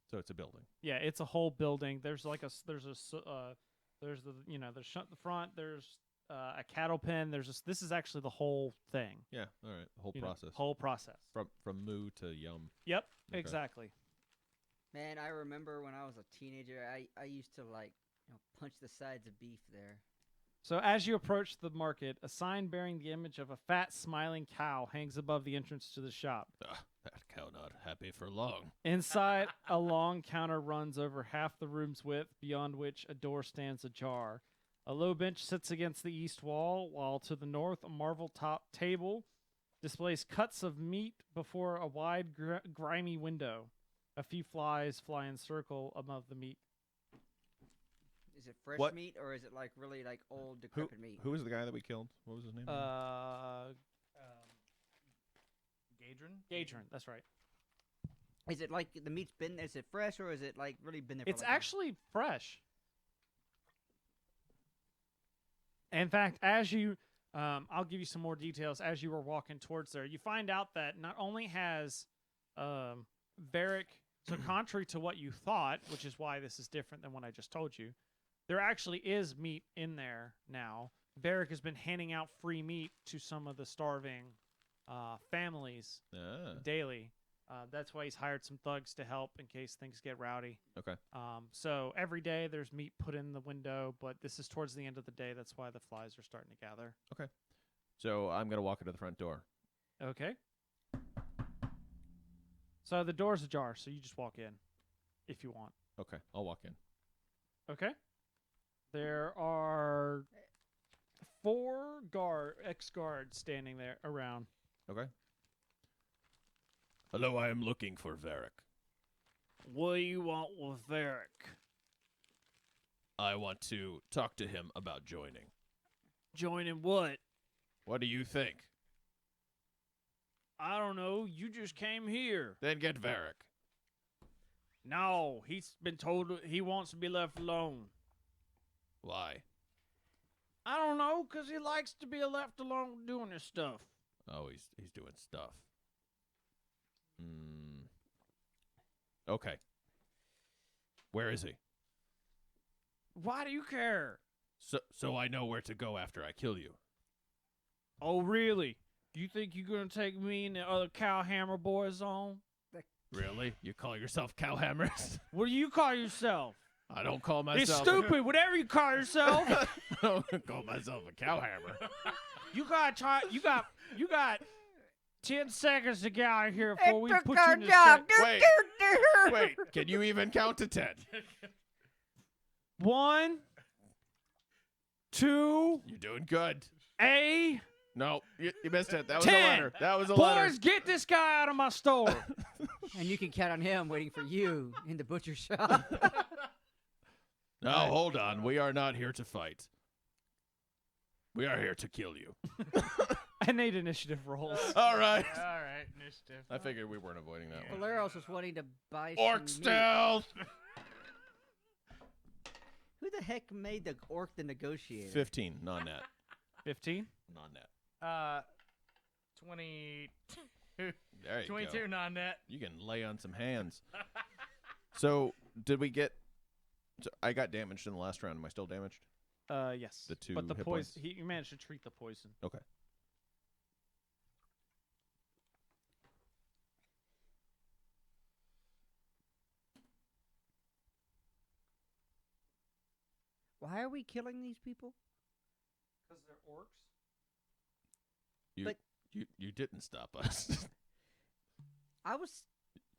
So it's a building. Yeah, it's a whole building. There's like there's the there's the front. There's a cattle pen. This is actually the whole thing. Yeah. All right. The whole you know, process. whole process. From moo to yum. Yep, Okay. exactly. Man, I remember when I was a teenager, I used to punch the sides of beef there. So as you approach the market, a sign bearing the image of a fat, smiling cow hangs above the entrance to the shop. That cow not happy for long. Inside, a long counter runs over half the room's width, beyond which a door stands ajar. A low bench sits against the east wall, while to the north, a marble-top table displays cuts of meat before a wide, grimy window. A few flies fly in circle above the meat. Is it fresh What- meat, or is it like really like old decrepit meat? Who was the guy that we killed? What was his name? Gadron, that's right. Is it like the meat's been? Is it fresh, or is it like really been there? It's for like actually fresh. In fact, as you, I'll give you some more details as you were walking towards there. You find out that not only has Varric, so contrary to what you thought, which is why this is different than what I just told you, there actually is meat in there now. Varric has been handing out free meat to some of the starving families daily. That's why he's hired some thugs to help in case things get rowdy. Okay. So every day there's meat put in the window, but this is towards the end of the day. That's why the flies are starting to gather. So I'm gonna walk into the front door. Okay. So the door's ajar, so you just walk in if you want. Okay, I'll walk in. Okay. There are 4 ex-guards standing there around. Okay. Hello, I am looking for Varric. What do you want with Varric? I want to talk to him about joining. Joining what? What do you think? I don't know. You just came here. Then get Varric. No, he's been told he wants to be left alone. Why? I don't know, 'cause he likes to be left alone doing his stuff. Oh, he's doing stuff. Okay. Where is he? Why do you care? So I know where to go after I kill you. Oh, really? You think you're going to take me and the other Cowhammer boys on? Really? You call yourself Cowhammers? What do you call yourself? I don't call It's myself. stupid, whatever you call yourself. I don't call myself a Cowhammer. You got 10 seconds to get out of here before we put you in the set. Wait. Can you even count to 10? 1, 2, You're doing good. A. No, you missed it. That was 10. a letter. That was a letter. Boys, get this guy out of my store. And you can count on him waiting for you in the butcher shop. No, hold on. We are not here to fight. We are here to kill you. I need initiative rolls. All right. All right, initiative. I figured we weren't avoiding that one. Valeros was wanting to buy Orc some meat. stealth. Who the heck made the orc the negotiator? 15, non-net. 15. Non-net. 22. There you 22 go. non-net. You can lay on some hands. So, did we get... So I got damaged in the last round. Am I still damaged? Yes. The 2 but the hit poison, points? he managed to treat the poison. Okay. Why are we killing these people? Because they're orcs. You didn't stop us. I was.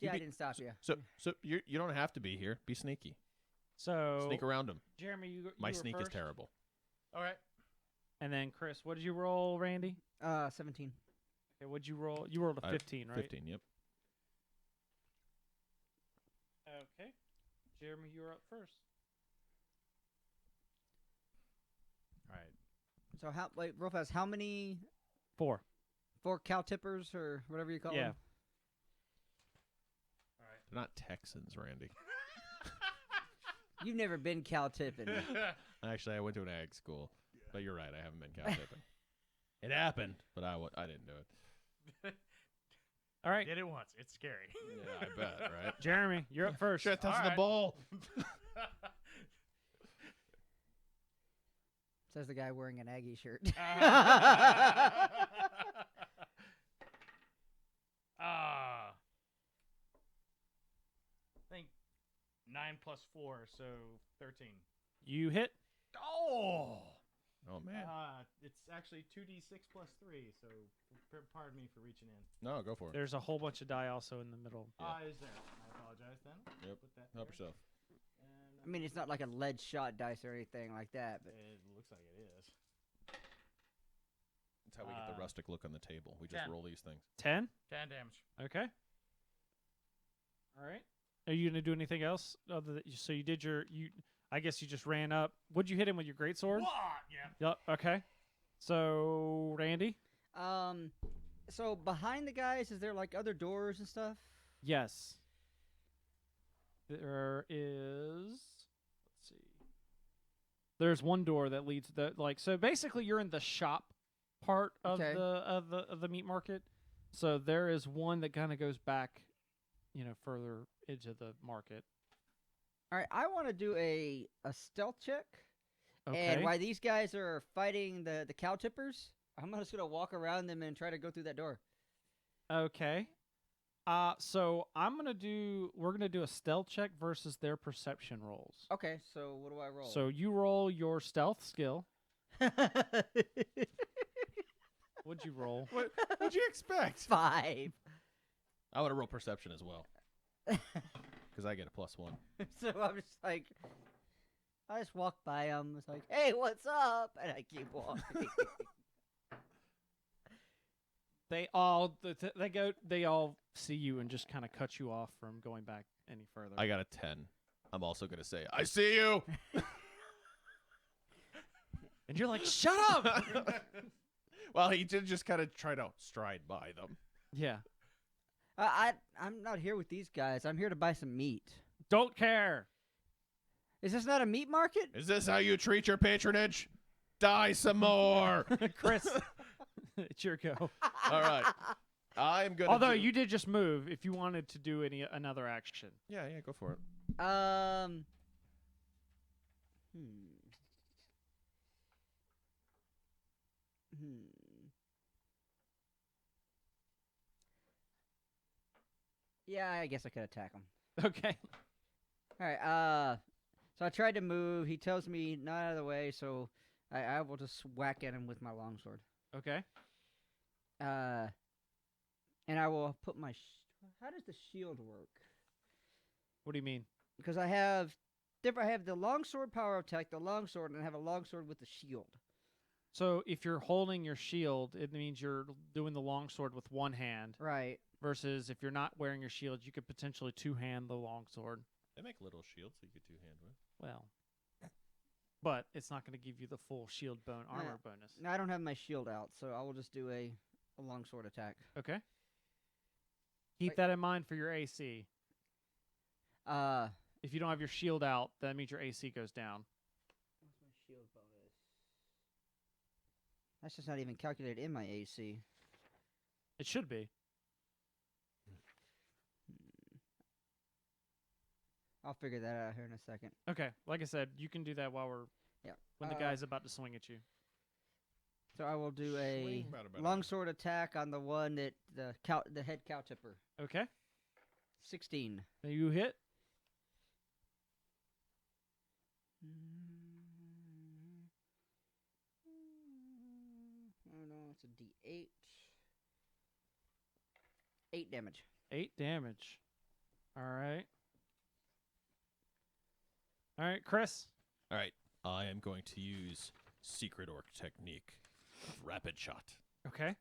You Yeah, I be- didn't stop you. So you don't have to be here. Be sneaky. So, Sneak around him. Jeremy, you My were sneak is first. terrible. All right. And then Chris, what did you roll, Randy? 17. Okay, what'd you roll? You rolled a 15, right? 15, yep. Okay. Jeremy, you're up first. All right. So wait, real fast. How many 4. 4 cow tippers or whatever you call Yeah. them? All right. They're not Texans, Randy. You've never been cow tipping. Actually, I went to an ag school. But you're right. I haven't been cow tipping. It happened, but I didn't do it. All right. Did it once. It's scary. Yeah, I bet, right? Jeremy, you're up first. Shit, that's All the right. ball. Says the guy wearing an Aggie shirt. I think 9 plus 4, so 13. You hit. Oh! Oh, man. It's actually 2d6 plus 3, so pardon me for reaching in. No, go for it. There's a whole bunch of die also in the middle. Yeah. Is there? I apologize then. Yep. Put that Help there. yourself. And I mean, it's not like a lead shot dice or anything like that, but it looks like it is. That's how we get the rustic look on the table. We just 10. roll these things. 10. 10 damage. Okay. All right. Are you gonna do anything else other than so you did your you? I guess you just ran up. Would you hit him with your greatsword? What? Yeah. Yep. Okay. So Randy. so behind the guys, is there like other doors and stuff? Yes. There is. Let's see. There's one door that leads so basically you're in the shop part of Okay. the meat market. So there is one that kind of goes back, further into the market. All right, I want to do a stealth check. Okay. And while these guys are fighting the cow tippers, I'm just gonna walk around them and try to go through that door. Okay. So we're gonna do a stealth check versus their perception rolls. Okay, so what do I roll? So you roll your stealth skill. What'd you roll? What'd you expect? 5. I would have rolled perception as well because I get a +1. So I'm just like, I just walk by them. It's like, hey, what's up? And I keep walking. They all see you and just kind of cut you off from going back any further. I got a 10. I'm also gonna say I see you. And you're like, shut up. Well, he did just kind of try to stride by them. Yeah. I'm not here with these guys. I'm here to buy some meat. Don't care. Is this not a meat market? Is this how you treat your patronage? Die some more. Chris, it's your go. All right. I'm gonna. Although you did just move, if you wanted to do another action. Yeah, go for it. Yeah, I guess I could attack him. Okay. All right. So I tried to move. He tells me not out of the way, so I will just whack at him with my longsword. Okay. And I will put my. How does the shield work? What do you mean? Because I have the longsword power attack, the longsword, and I have a longsword with the shield. So if you're holding your shield, it means you're doing the longsword with one hand. Right. Versus if you're not wearing your shield, you could potentially two-hand the longsword. They make little shields that you could two-hand with. Well, but it's not going to give you the full shield armor bonus. No, I don't have my shield out, so I will just do a longsword attack. Okay. Keep that in mind for your AC. If you don't have your shield out, that means your AC goes down. What's my shield bonus? That's just not even calculated in my AC. It should be. I'll figure that out here in a second. Okay. Like I said, you can do that while when the guy's about to swing at you. So I will do a Swing, bada, bada. longsword attack on the one that the head cow tipper. Okay. 16. You hit. Oh no, it's a D8. 8 damage. 8 damage. All right. All right, Chris. All right. I am going to use secret orc technique of rapid shot. Okay.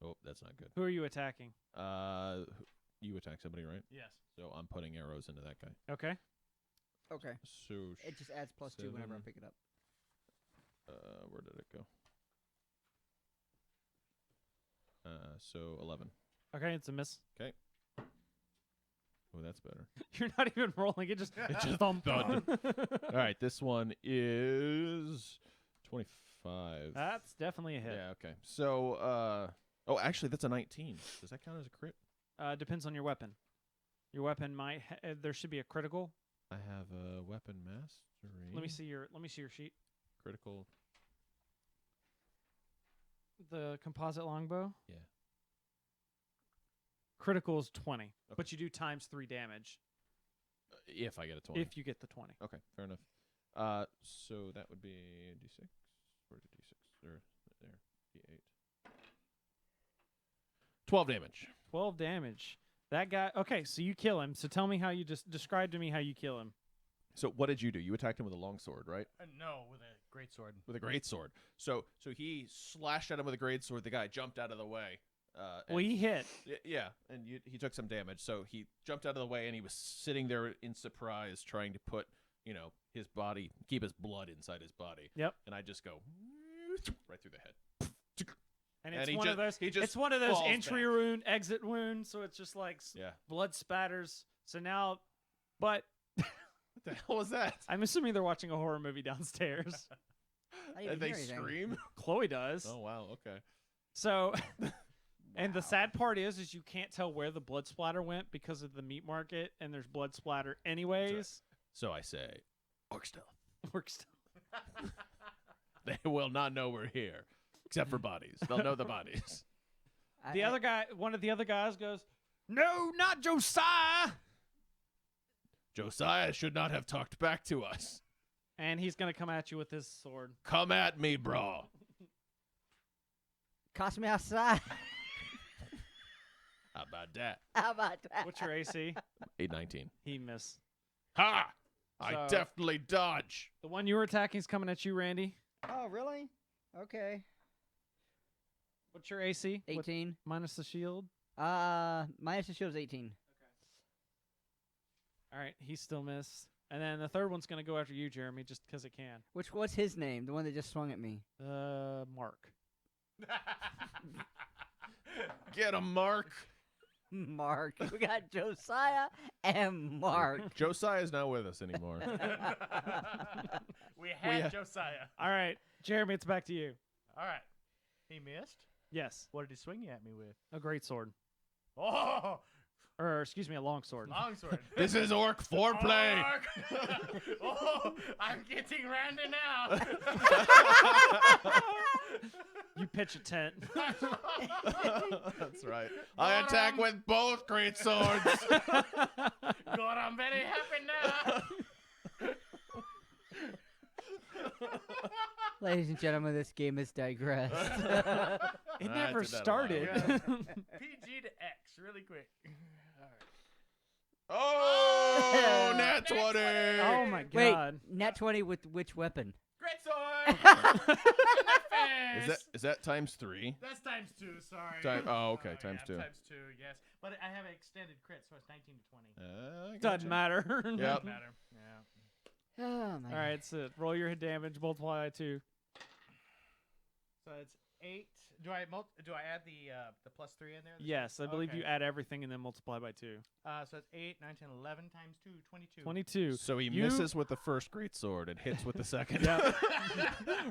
Oh, that's not good. Who are you attacking? You attack somebody, right? Yes. So I'm putting arrows into that guy. Okay. Okay. So It just adds +2 whenever I 7. pick it up. Where did it go? So 11. Okay, it's a miss. Oh, that's better. You're not even rolling. It just thump. thud. All right, this one is 25. That's definitely a hit. Yeah, okay. So, oh, actually, that's a 19. Does that count as a crit? Depends on your weapon. Your weapon might. There should be a critical. I have a weapon mastery. Let me see your sheet. Critical. The composite longbow. Yeah. Critical is 20, Okay. but you do times 3 damage If I get a 20. if you get the 20. Okay, fair enough. So that would be D6. Where's the D6? There. D8. 12 damage. 12 damage. That guy. Okay, so you kill him. So tell me how you just describe to me how you kill him. So what did you do? You attacked him with a long sword, right? No, with a greatsword. With a great sword. So he slashed at him with a great sword. The guy jumped out of the way. Well, he hit. Yeah, and he took some damage. So he jumped out of the way, and he was sitting there in surprise, trying to put, his body, keep his blood inside his body. Yep. And I just go right through the head. And And it's he one of just- those. he just It's one of those falls entry back. wound, exit wound. So it's just like Yeah. blood spatters. So now, but What the hell was that? I'm assuming they're watching a horror movie downstairs. I didn't And they hear anything. scream? Chloe does. Oh, wow. Okay. So And the sad part is you can't tell where the blood splatter went because of the meat market, and there's blood splatter anyways. So I say, orc stealth. Orc stealth. They will not know we're here, except for bodies. They'll know the bodies. The other guy, one of the other guys goes, "No, not Josiah!" Josiah should not have talked back to us. And he's gonna come at you with his sword. Come at me, bro. Cost me outside. How about that? How about that? What's your AC? 819. He missed. Ha! I So- definitely dodge. The one you were attacking is coming at you, Randy. Oh, really? Okay. What's your AC? 18. Minus the shield. Minus the shield is 18. All right, he still missed. And then the third one's gonna go after you, Jeremy, just because it can. What's his name? The one that just swung at me. Mark. Get him, Mark. Mark. We got Josiah and Mark. Josiah's not with us anymore. We had ha- Josiah. All right, Jeremy, it's back to you. All right. He missed. Yes, What did he swing at me with? a great sword, Oh, or excuse me, a long sword. longsword. This is orc foreplay. Oh, I'm getting randy now. You pitch a tent. That's right. I attack with both great swords. God, I'm very happy now. Ladies and gentlemen, this game has digressed. It I never did that a while started. ago. PG to X, really quick. All right. Oh, nat 20. Oh my Wait, god. nat 20 with which weapon? Great sword. In the face. Is that times 3? That's times 2, sorry. Okay, times yeah, 2. Times 2, yes. But I have an extended crit, so it's 19 to 20. Doesn't matter. Yep. Doesn't matter. Yeah. Oh, my All right, so roll your hit damage, multiply by 2. So it's 8. Do I add the plus 3 in there? Yes, I believe Okay. you add everything and then multiply by 2. So it's 8, 9, 10, 11 times 2, 22. 22. So he You- misses with the first great sword and hits with the second. Yep.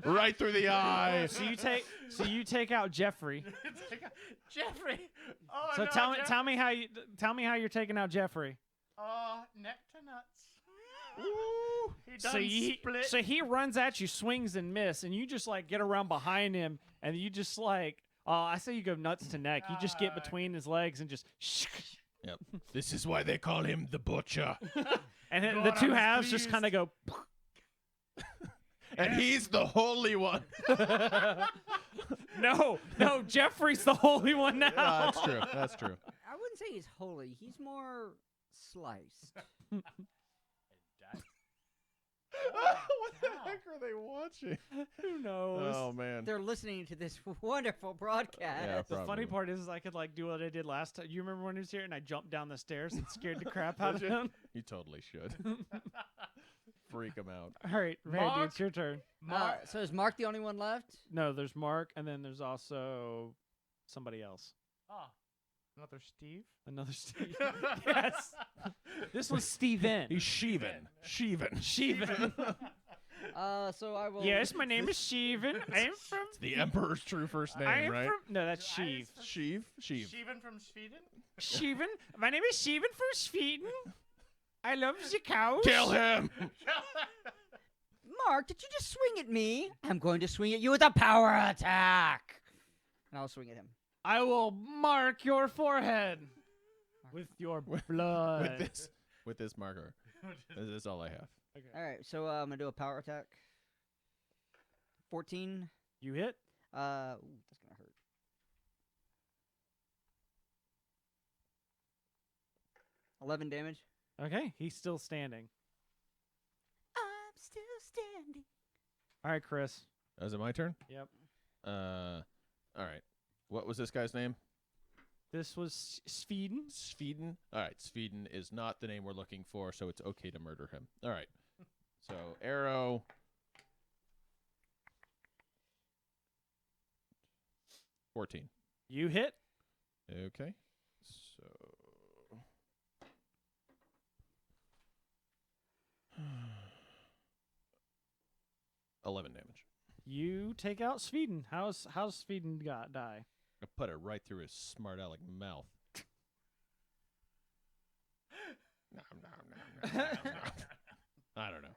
Right through the eye. So you take out Jeffrey. Jeffrey. Oh So no, tell me how you're taking out Jeffrey. Neck to nuts. Ooh. He So done he split. so he runs at you, swings and miss, and you just like get around behind him, and you just like I say you go nuts to neck. You just get between his legs and just Yep. This is why they call him the butcher. and then God, the I two was halves just pleased. kind of go. And he's the holy one. No, Jeffrey's the holy one now. That's true. That's true. I wouldn't say he's holy. He's more sliced. What the heck are they watching? Who knows? Oh man. They're listening to this wonderful broadcast. Yeah, The funny probably. part is I could like do what I did last time. You remember when he was here and I jumped down the stairs and scared the crap out of Did you? him? You totally should. Freak him out. All right, Randy, Mark? it's your turn. So is Mark the only one left? No, there's Mark, and then there's also somebody else. Oh, another Steve. Another Steve. Yes. This was Steven. He's Sheevan. Sheevan. Steven. So I will. Yes, my name is Steven. I'm from. The Emperor's true first name, I'm right? from. No, that's I Sheev. was Sheev. Sheev. Steven from Sweden. Steven. My name is Steven from Sweden. I love the cows. Kill him. Mark, did you just swing at me? I'm going to swing at you with a power attack. And I'll swing at him. I will mark your forehead with your blood. With this marker. This is all I have. All right, so I'm gonna do a power attack. 14. You hit. Ooh, that's gonna hurt. $11 damage. Okay, he's still standing. I'm still standing. All right, Chris. Is it my turn? Yep. All right. What was this guy's name? This was Sweden. Sweden. All right. Sweden is not the name we're looking for, so it's okay to murder him. All right. So arrow. 14. You hit. Okay. So 11 damage. You take out Sweden. How's Sweden die? I put it right through his smart aleck mouth. I don't know.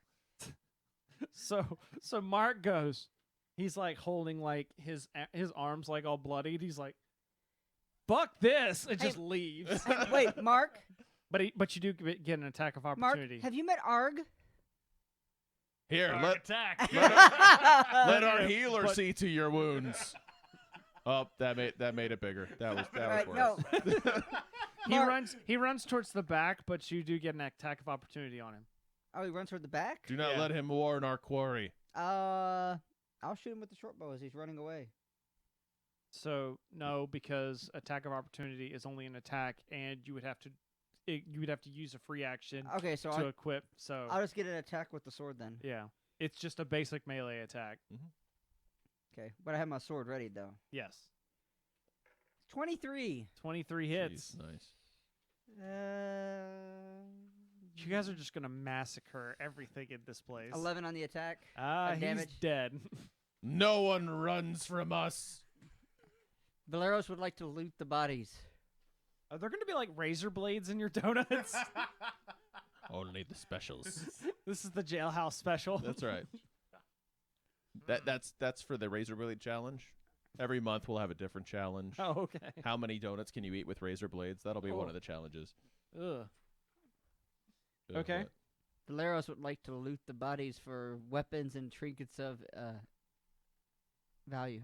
So Mark goes. He's like holding like his arms like all bloodied. He's like, "Fuck this!" and just leaves. Wait, Mark. But you do get an attack of Mark, opportunity. have you met Arg? Here, Dark let attack. let our healer see to your wounds. Oh, that made it bigger. That was Right, worse. no. He runs towards the back, but you do get an attack of opportunity on him. Oh, he runs toward the back? Do not Yeah. let him warn our quarry. I'll shoot him with the short bow as he's running away. So no, because attack of opportunity is only an attack, and you would have to use a free action Okay, so to equip. So I'll just get an attack with the sword then. yeah, it's just a basic melee attack. Okay, but I have my sword ready though. Yes, 23. 23 hits. Jeez, nice. You guys are just gonna massacre everything in this place. 11 on the attack. He's damage. dead. No one runs from us. Valeros would like to loot the bodies. Are there gonna be like razor blades in your donuts? Only the specials. This is the jailhouse special. That's right. That's for the razor blade challenge. Every month we'll have a different challenge. Oh, okay. How many donuts can you eat with razor blades? That'll be one Oh. of the challenges. Ugh. Ugh, Okay. what? Valeros would like to loot the bodies for weapons and trinkets of value.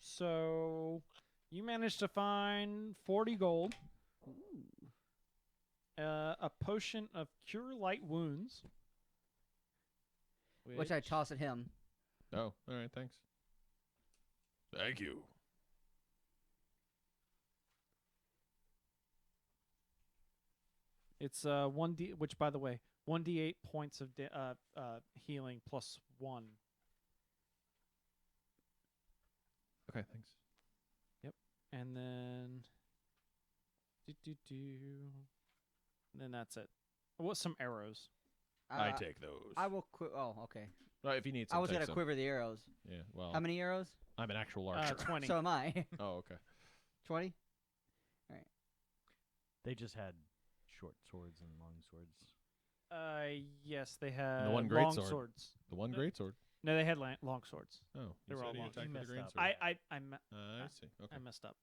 So you managed to find 40 gold, a potion of cure light wounds, Which I toss at him. Oh, all right, thanks. Thank you. It's 1d, which by the way, 1d8 points of healing plus 1. Okay, thanks. And then and then that's it. What some arrows? I take those. I will oh, okay. Well, if you need some, I was take gonna some. quiver the arrows. Yeah, well, How many arrows? I'm an actual archer. 20. So am I. Oh, okay. 20? They just had short swords and long swords. Yes, they had the one great long sword. swords. The one great sword. No, they had long swords. Oh, They you were all said he long. attacked You with the messed green up. sword. I see. Okay. I messed up.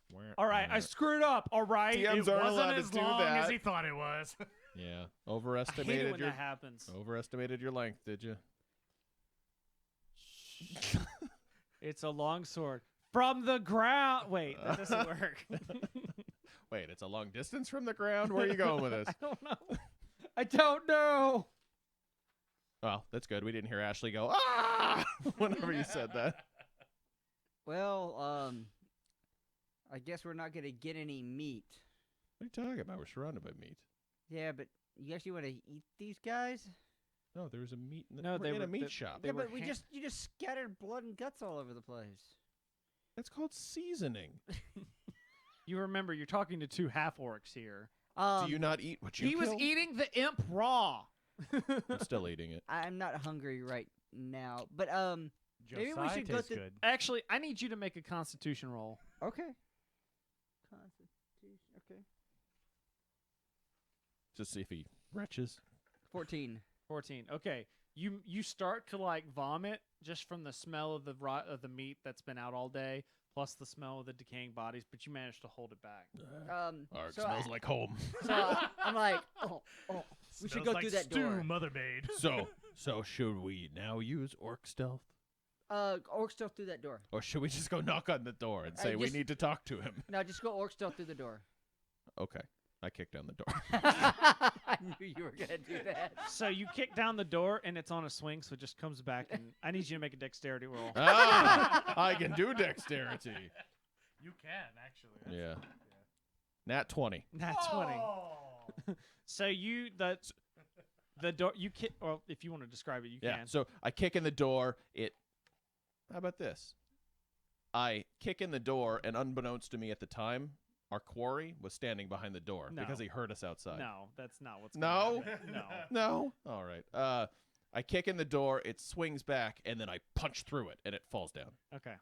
Where- All right, I screwed up. All right. DMs It aren't wasn't allowed to as do long that. as he thought it was. Yeah, I hate it overestimated when your that happens. overestimated your length, did you? It's a long sword from the ground. Wait, that doesn't work. Wait, it's a long distance from the ground. Where are you going with this? I don't know. I don't know. Well, that's good. We didn't hear Ashley go ah whenever you said that. Well, I guess we're not gonna get any meat. What are you talking about? We're surrounded by meat. Yeah, but you actually want to eat these guys? No, there was a meat. In the, No, we're they in were- a meat they- shop. they Yeah, were but you just scattered blood and guts all over the place. That's called seasoning. You remember, you're talking to two half orcs here. Do you not eat what you He was killed? eating the imp raw. I'm still eating it. I'm not hungry right now, but maybe we Josiah should go tastes through. good. Actually, I need you to make a Constitution roll. Okay. Constitution. Okay. Just see if he retches. 14. 14. Okay. You start to like vomit just from the smell of the meat that's been out all day, plus the smell of the decaying bodies, but you manage to hold it back. Arg so smells I- like home. So I'm like, oh, we should Smells go like through that stew door. Mother made. So should we now use orc stealth? Orc stealth through that door. Or should we just go knock on the door and I say we just- need to talk to him? No, just go orc stealth through the door. Okay. I kicked down the door. I knew you were gonna do that. So you kick down the door and it's on a swing, so it just comes back. And I need you to make a dexterity roll. I can do dexterity. You can, actually. Yeah. Nat 20. Nat 20. Oh. So the door you kick, or if you want to describe it, you Yeah. can. So I kick in the door. How about this? I kick in the door, and unbeknownst to me at the time, our quarry was standing behind the door No. because he heard us outside. No, that's not what's No? going to happen. No. No? All right. I kick in the door, it swings back, and then I punch through it, and it falls down. Okay.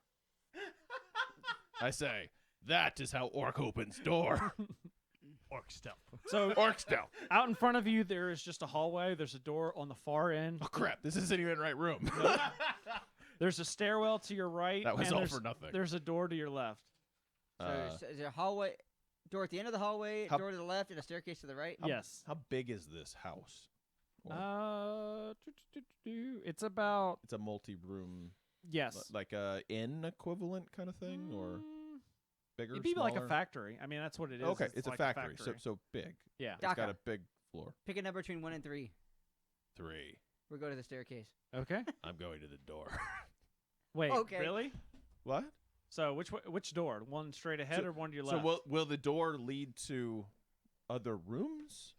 I say, that is how orc opens door. Orc stealth. So Orc stealth. out in front of you, there is just a hallway. There's a door on the far end. Oh crap! This isn't even the right room. There's a stairwell to your right. That was and all there's- for nothing. There's a door to your left. So Uh, is there a hallway door at the end of the hallway, How- door to the left, and a staircase to the right? Yes. How big is this house? Or- It's about It's a multi-room, yes. like a inn equivalent kind of thing, or Mm, bigger. it'd be like a smaller? factory. I mean, that's what it is. Okay, it's like a factory. So big. yeah. It's got Daka. a big floor. Pick a number between 1 and 3. 3. We'll go to the staircase. Okay. I'm going to the door. Wait. Okay. Really? What? So which door? One straight ahead So- or one to your So left? will the door lead to other rooms?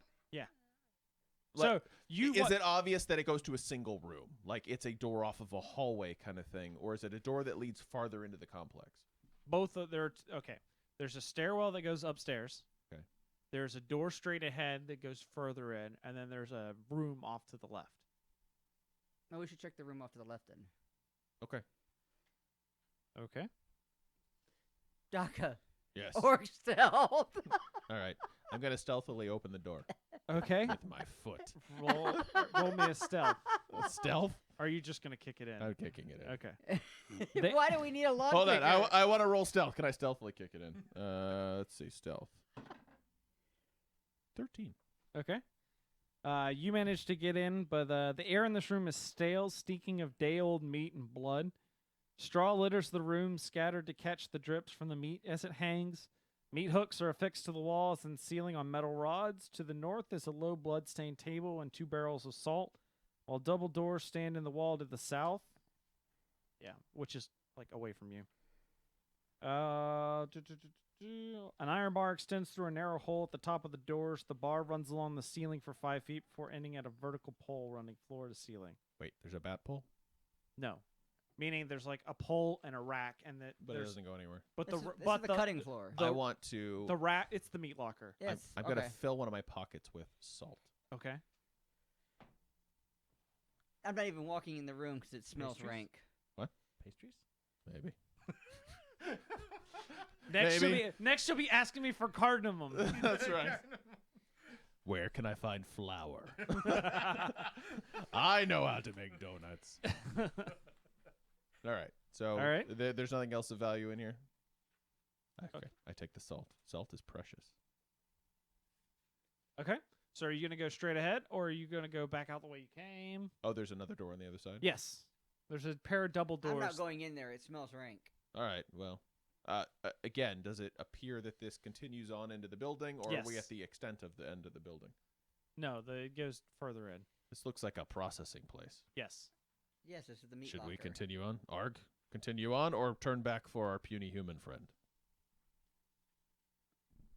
So you Is it obvious that it goes to a single room? Like it's a door off of a hallway kind of thing, or is it a door that leads farther into the complex? both of there. Okay. There's a stairwell that goes upstairs. Okay. There's a door straight ahead that goes further in, and then there's a room off to the left. Oh, we should check the room off to the left then. Okay. Okay. Daka. Yes. Orc stealth. All right. I'm gonna stealthily open the door Okay. with my foot. roll me a stealth. Stealth? Or are you just gonna kick it in? I'm kicking it in. Okay. They- Why do we need a lock Hold on. picker? I want to roll stealth. Can I stealthily kick it in? Let's see. Stealth. 13. Okay. You managed to get in, but the air in this room is stale, stinking of day-old meat and blood. Straw litters the room, scattered to catch the drips from the meat as it hangs. Meat hooks are affixed to the walls and ceiling on metal rods. To the north is a low blood-stained table and 2 barrels of salt, while double doors stand in the wall to the south. Yeah, which is like away from you. An iron bar extends through a narrow hole at the top of the doors. The bar runs along the ceiling for 5 feet before ending at a vertical pole running floor to ceiling. Wait, there's a bat pole? No, meaning there's like a pole and a rack, and that But it there's doesn't go anywhere. but This the is, this but is the cutting floor. the- I want to. the rack. It's the meat locker. Yes. I'm going to okay. fill one of my pockets with salt. Okay. I'm not even walking in the room because it smells Pastries? rank. Pastries? Maybe. Next she'll be asking me for cardamom. That's right. Where can I find flour? I know how to make donuts. All right. So All right. there's nothing else of value in here? Okay. Okay. I take the salt. Salt is precious. Okay. So are you gonna go straight ahead, or are you gonna go back out the way you came? Oh, there's another door on the other side? Yes. There's a pair of double doors. I'm not going in there. It smells rank. All right. Well, again, does it appear that this continues on into the building, or are we Yes. at the extent of the end of the building? No, it goes further in. This looks like a processing place. Yes. Yes, this is the meat Should we locker. continue on? Arg? Continue on, or turn back for our puny human friend?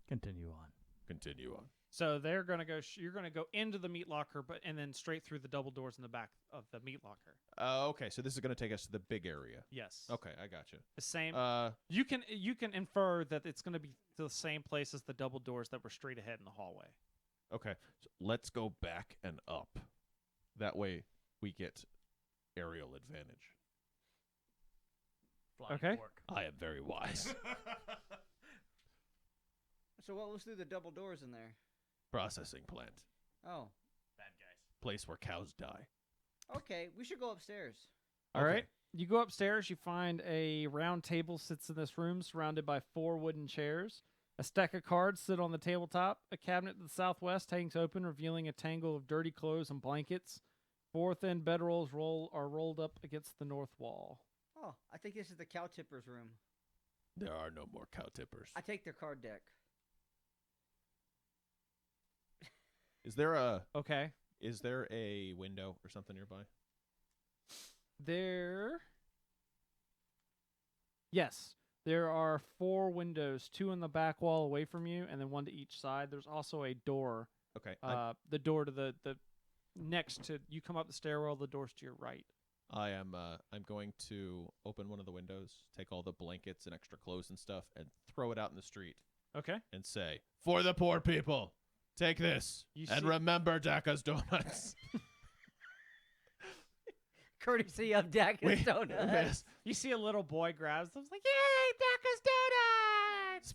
Continue on. Continue on. So they're gonna go. You're gonna go into the meat locker, and then straight through the double doors in the back of the meat locker. Okay, so this is going to take us to the big area. Yes. Okay, I got you. The same. Uh, You can infer that it's gonna be the same place as the double doors that were straight ahead in the hallway. okay, so let's go back and up. That way we get aerial advantage. Flying Okay. orc. I am very wise. So what was through the double doors in there? Processing plant. Oh, Bad guys. Place where cows die. okay. We should go upstairs. All Okay. right. You go upstairs. You find a round table sits in this room, surrounded by 4 wooden chairs. A stack of cards sit on the tabletop. A cabinet to the southwest hangs open, revealing a tangle of dirty clothes and blankets. 4 thin bedrolls are rolled up against the north wall. Oh, I think this is the cow tipper's room. There are no more cow tippers. I take their card deck. Is there Okay. a window or something nearby? Yes. There are 4 windows, 2 in the back wall away from you, and then 1 to each side. There's also a door. Okay. The door to the next to you come up the stairwell. The door's to your right. I'm going to open one of the windows, take all the blankets and extra clothes and stuff, and throw it out in the street Okay. and say, "For the poor people, take this You and see- remember Daka's donuts." Courtesy of Daka's Wait, Donuts. yes. You see a little boy grabs them. Like, yay, Daka's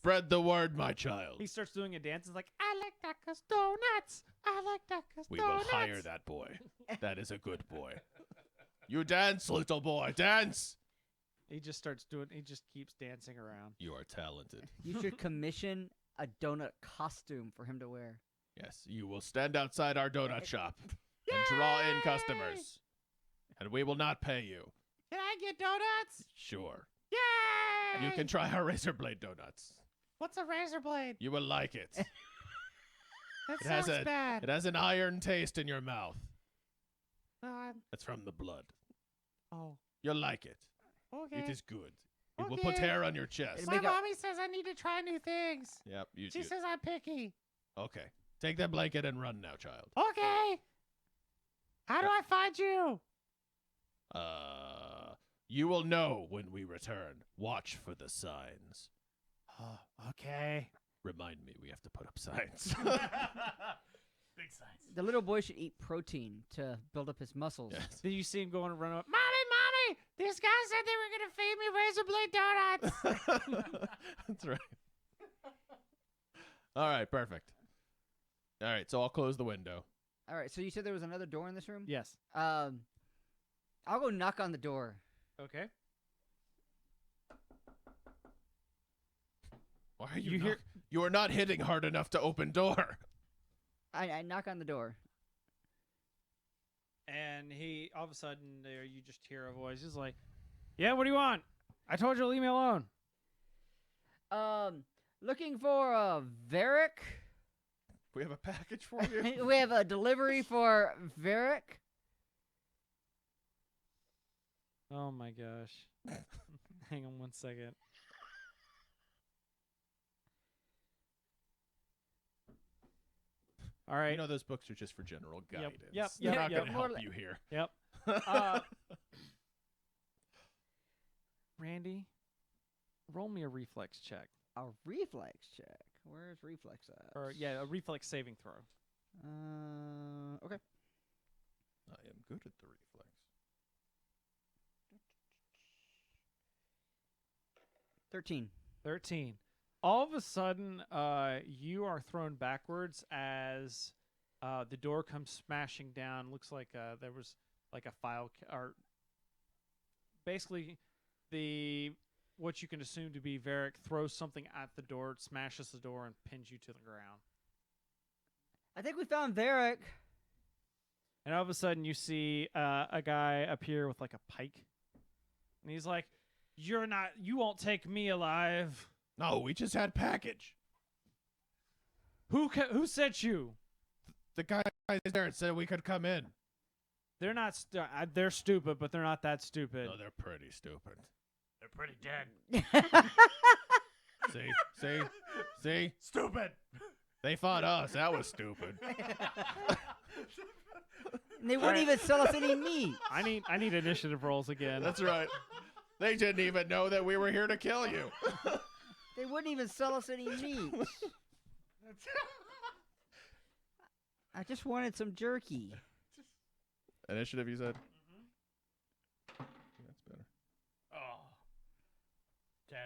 Spread the word, my child. He starts doing a dance. It's like, I like Daka's donuts. I like Daka's We donuts. will hire that boy. That is a good boy. You dance, little boy, dance. He just starts doing. He just keeps dancing around. You are talented. You should commission a donut costume for him to wear. Yes, you will stand outside our donut shop and draw in customers. And we will not pay you. Can I get donuts? Sure. Yay! You can try our razor blade donuts. What's a razor blade? You will like it. That It has sounds bad. It has an iron taste in your mouth. I'm- That's from the blood. oh, You'll like it. okay. It is good. It will put Okay. hair on your chest. It'll make a- mommy says I need to try new things. Yep. You, She says I'm picky. okay. Take that blanket and run now, child. Okay. How do I find you? You will know when we return. Watch for the signs. Oh, okay. Remind me, we have to put up signs. Big signs. The little boy should eat protein to build up his muscles. Yes. Then you see him going and run up. Mommy! These guys said they were gonna feed me razor blade donuts. That's right. All right, perfect. All right, so I'll close the window. All right, so you said there was another door in this room? Yes. I'll go knock on the door. Okay. Why are You hear- You are not hitting hard enough to open door. I knock on the door. And he, all of a sudden, there you just hear a voice. He's like, "Yeah, what do you want? I told you to leave me alone." Looking for a Varric. We have a package for you. We have a delivery for Varric. Oh my gosh. Hang on one second. All right. You know those books are just for general Yep, guidance. yep, They're yep, not yep. going to More help li- you here. Yep. Randy, roll me a reflex check. A reflex check. Where's reflex at? Or yeah, a reflex saving throw. Okay. I am good at the reflex. 13. 13. All of a sudden, you are thrown backwards as the door comes smashing down. Looks like there was like a or basically what you can assume to be Varric throws something at the door, smashes the door, and pins you to the ground. I think we found Varric. And all of a sudden, you see a guy appear with like a pike, and he's like, you won't take me alive." No, we just had package. Who sent you? The guy there and said we could come in. They're not. They're stupid, but they're not that stupid. No, they're pretty stupid. They're pretty dead. See? Stupid. They fought us. That was stupid. And they wouldn't even sell us any meat. I need initiative rolls again. That's right. They didn't even know that we were here to kill you. They wouldn't even sell us any meat. I just wanted some jerky. Initiative, you said? That's better. Oh. 10.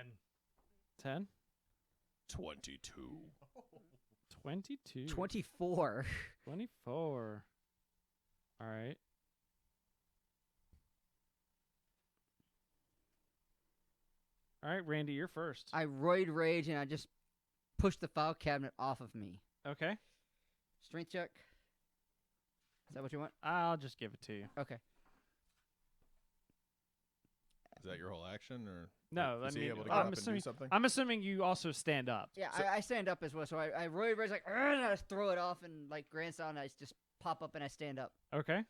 10, 22. 22, 24. 24. All right. All right, Randy, you're first. I roid rage and I just pushed the file cabinet off of me. Okay. Strength check. Is that what you want? I'll just give it to you. Okay. Is that your whole action, or No, is I he mean, able to get I'm up and do assuming- something? I'm assuming you also stand up. Yeah, So- I stand up as well. So I roid rage like, and I just throw it off and like grand style, and I just pop up and I stand up. Okay.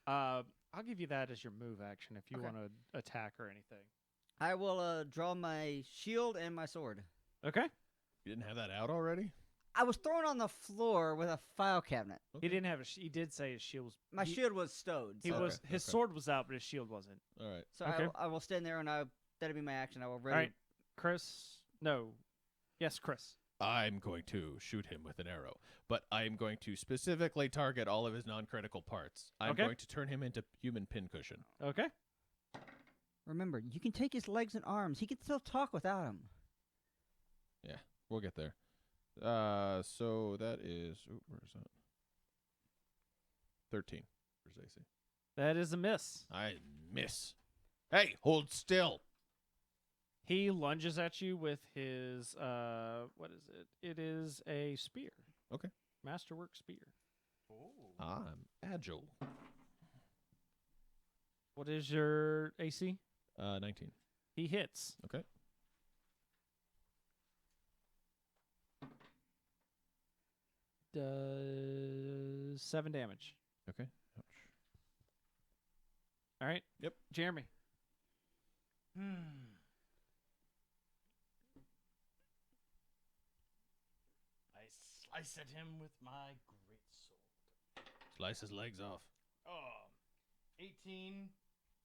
I'll give you that as your move action if you Okay. want to attack or anything. I will draw my shield and my sword. Okay. You didn't have that out already? I was thrown on the floor with a file cabinet. He didn't have he did say his shield was. My he, shield was stowed. He so was his okay. sword was out, but his shield wasn't. All right. so okay. I will stand there and that'll be my action. I will ready. All right, Chris. No. Yes, Chris. I'm going to shoot him with an arrow, but I'm going to specifically target all of his non-critical parts. I'm Okay. going to turn him into human pincushion. Okay. Remember, you can take his legs and arms. He can still talk without them. We'll get there. So that is where is that? 13 for AC. That is a miss. I miss. Hey, hold still. He lunges at you with his what is it? It is a spear. Okay. Masterwork spear. I'm agile. What is your AC? 19. He hits. Okay. Does 7 damage. Okay. Ouch. All right. Yep. Jeremy. I slice at him with my great sword. Slice his legs off. 18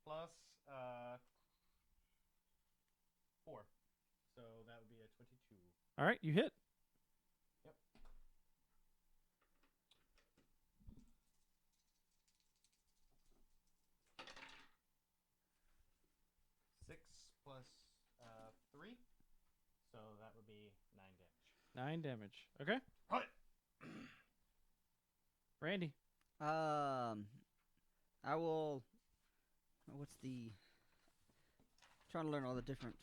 plus 4. So that would be a 22. All right. You hit. Yep. Six plus 3. So that would be 9 damage. 9 damage. Okay. Right. Randy. I will. What's the? Trying to learn all the different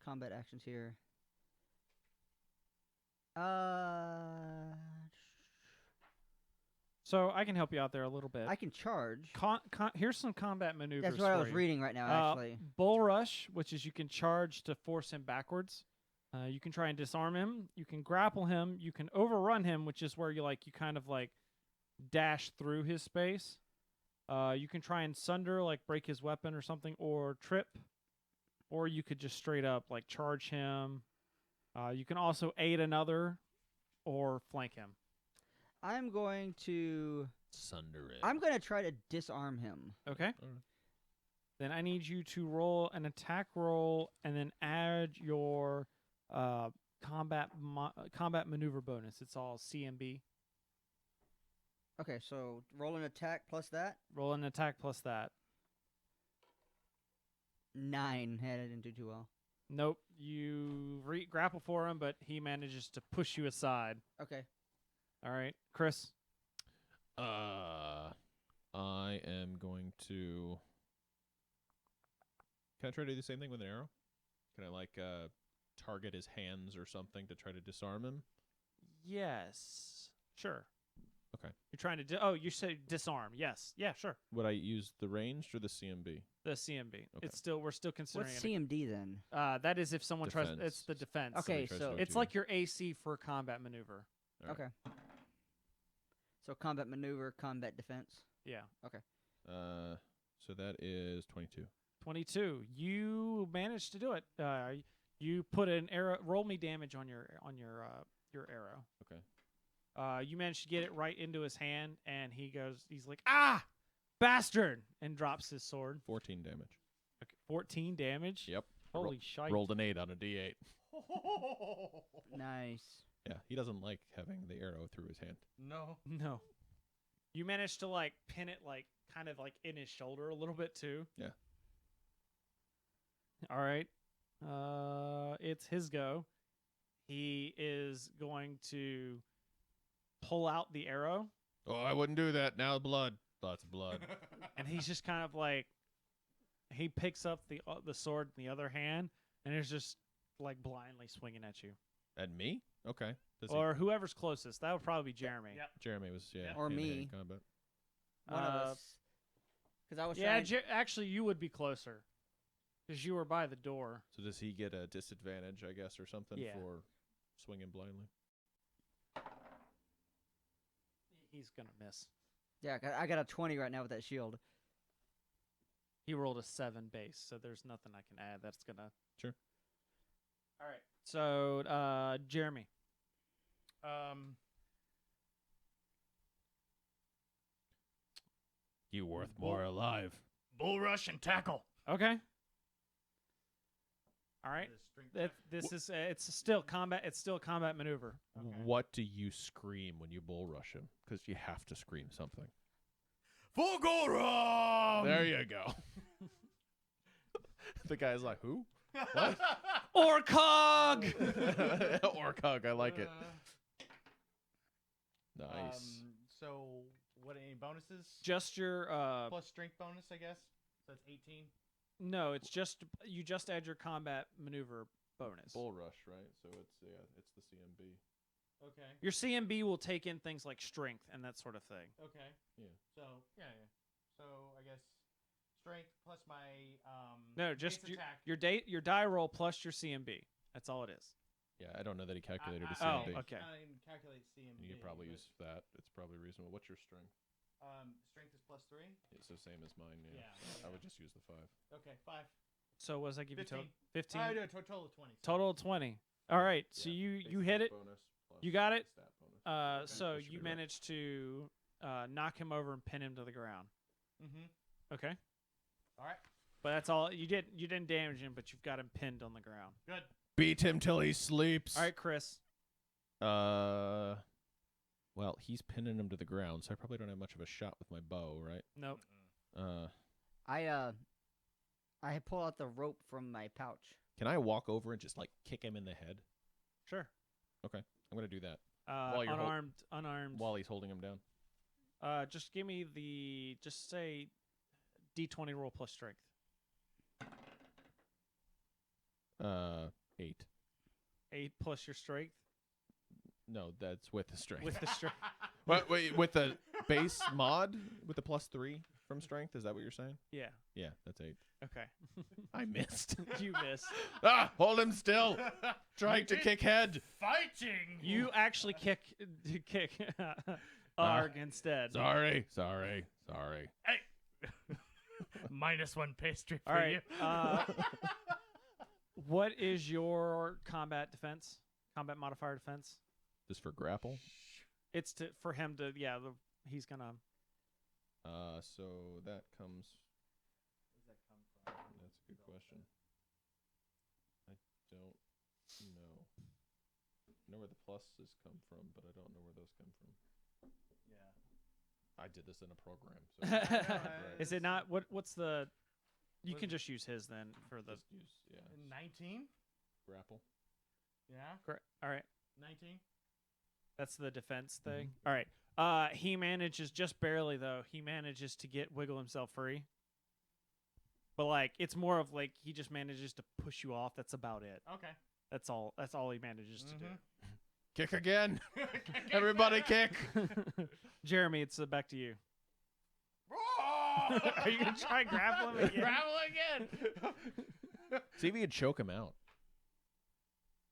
combat actions here. So I can help you out there a little bit. I can charge. Here's some combat maneuvers. That's what I for was you. reading right now, actually. Bull rush, which is you can charge to force him backwards. You can try and disarm him. You can grapple him. You can overrun him, which is where you kind of dash through his space. You can try and sunder, break his weapon or something, or trip. Or you could just straight up charge him. You can also aid another or flank him. I'm going to. Sunder it. I'm going to try to disarm him. Okay. Alright. Then I need you to roll an attack roll and then add your combat maneuver bonus. It's all CMB. Okay, so roll an attack plus that. Roll an attack plus that. 9. That didn't do too well. Nope. You grapple for him, but he manages to push you aside. Okay. All right, Chris. I am going to. Can I try to do the same thing with an arrow? Can I target his hands or something to try to disarm him? Yes. Sure. Okay. You're trying to. You say disarm. Yes. Yeah. Sure. Would I use the ranged or the CMB? The CMB. Okay. We're still considering What's it. CMD then? That is if someone tries. Defense. It's the defense. Okay, Tries so to It's do- like your AC for combat maneuver. Alright. Okay. So combat maneuver, combat defense. Yeah. So that is 22. 22. You managed to do it. You put an arrow. Roll me damage on your arrow. Okay. You managed to get it right into his hand, and he's like, ah, bastard, and drops his sword. 14 damage. Okay, 14 damage. Yep. Holy shite. Rolled an 8 on a D8. Nice. Yeah, he doesn't like having the arrow through his hand. No. No. You managed to pin it kind of in his shoulder a little bit too. Yeah. All right. It's his go. He is going to pull out the arrow, Oh, I wouldn't do that. Now blood. Lots of blood. and he's just kind of he picks up the sword in the other hand, and is just blindly swinging at you. And me? Okay. Or whoever's closest. That would probably be Jeremy. Yep. Jeremy was, yeah. Or hand-to-hand me. Combat. One of us. Because I was Yeah, trying. actually, you would be closer. Because you were by the door. So does he get a disadvantage, I guess, or something Yeah. for swinging blindly? He's going to miss. Yeah, I got a 20 right now with that shield. He rolled a 7 base, so there's nothing I can add that's going to... Sure. All right. So, Jeremy. You worth more alive. Bull rush and tackle. Okay. All right. The strength This is it's still combat. It's still a combat maneuver. Okay. What do you scream when you bull rush him? Because you have to scream something. Fulgorum! There you go. The guy's like, who? What? Orcog. Orcog, I like it. Nice. So what? Any bonuses? Just your Plus strength bonus, I guess. So that's 18. no, it's just you just add your combat maneuver bonus. Bull rush, right? So it's the CMB. Okay. Your CMB will take in things like strength and that sort of thing. Okay. Yeah. So yeah. So I guess strength plus my No, just base attack. your die roll plus your CMB. That's all it is. Yeah, I don't know that he calculated his Oh, CMB. okay. I didn't calculate CMB. You could probably but, use that. It's probably reasonable. What's your strength? strength is plus 3. It's the same as mine. Yeah. Yeah. I would just use the 5. Okay, 5. So what does that give you total? 15. 15. I do a total of 20. Total of 20. All right. So Yeah, you base hit attack it. bonus plus You got it? stat bonus. So That should you be right. managed to knock him over and pin him to the ground. Mm-hmm. Okay. All right. But that's all you did. You didn't damage him, but you've got him pinned on the ground. Good. Beat him till he sleeps. All right, Chris. Well, he's pinning him to the ground, so I probably don't have much of a shot with my bow, right? Nope. I pull out the rope from my pouch. Can I walk over and just like kick him in the head? Sure. I'm gonna do that While you're unarmed. while he's holding him down. Just give me just say D20 roll plus strength. 8. 8 plus your strength. No, that's with the strength. With the strength. Wait, with the base mod with the plus 3 from strength. Is that what you're saying? Yeah. Yeah, that's 8. Okay. I missed. You missed. Hold him still. Trying to kick head. Fighting. You actually kick Arg instead. Sorry. Hey. -1 pastry for All right. you. What is your combat defense? Combat modifier defense? Just for grapple. It's for him to he's gonna. So that comes. Where does that come from? That's a good question. I don't know. I know where the pluses come from, but I don't know where those come from. Yeah. I did this in a program. So Is it not? What's the? You What can is it? just use his then for the. just use 19. grapple. Yeah. All right. 19. That's the defense thing. All right. He manages just barely though. He manages to wiggle himself free. But like it's more of like he just manages to push you off. That's about it. Okay. That's all he manages to Kick again. Everybody kick. do. Jeremy, it's back to you. Are you gonna try and grapple him again? Grapple again. See if you can choke him out.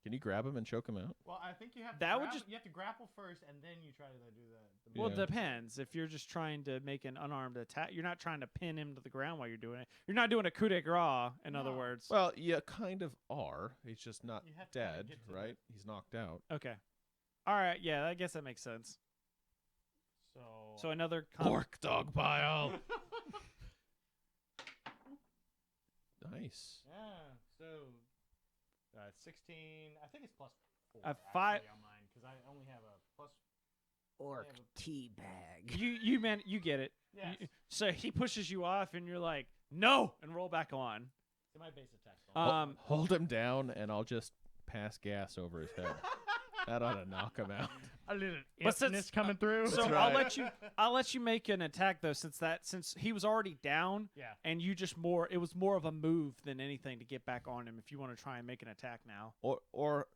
Can you grab him and choke him out? Well, I think you have to That would grapple, just- you have to grapple first, and then you try to do the Well, Yeah. it depends. If you're just trying to make an unarmed attack, you're not trying to pin him to the ground while you're doing it. You're not doing a coup de grace, in other No. words. Well, you kind of are. He's just not You have to kinda dead, get to right? He's knocked out. Okay. All right. Yeah, I guess that makes sense. So another Pork dog pile. Nice. Yeah. So 16. I think it's plus 4. A 5 actually on mine because I only have a plus. Orc Yeah, but- tea bag. you get it. Yes. So he pushes you off, and you're like, no, and roll back on. So my base attack's on. Hold him down, and I'll just pass gas over his head. That ought to knock him out. A little But since- ifness coming through. So That's right. I'll let you make an attack though, since he was already down, Yeah. and you it was more of a move than anything to get back on him. If you want to try and make an attack now, Or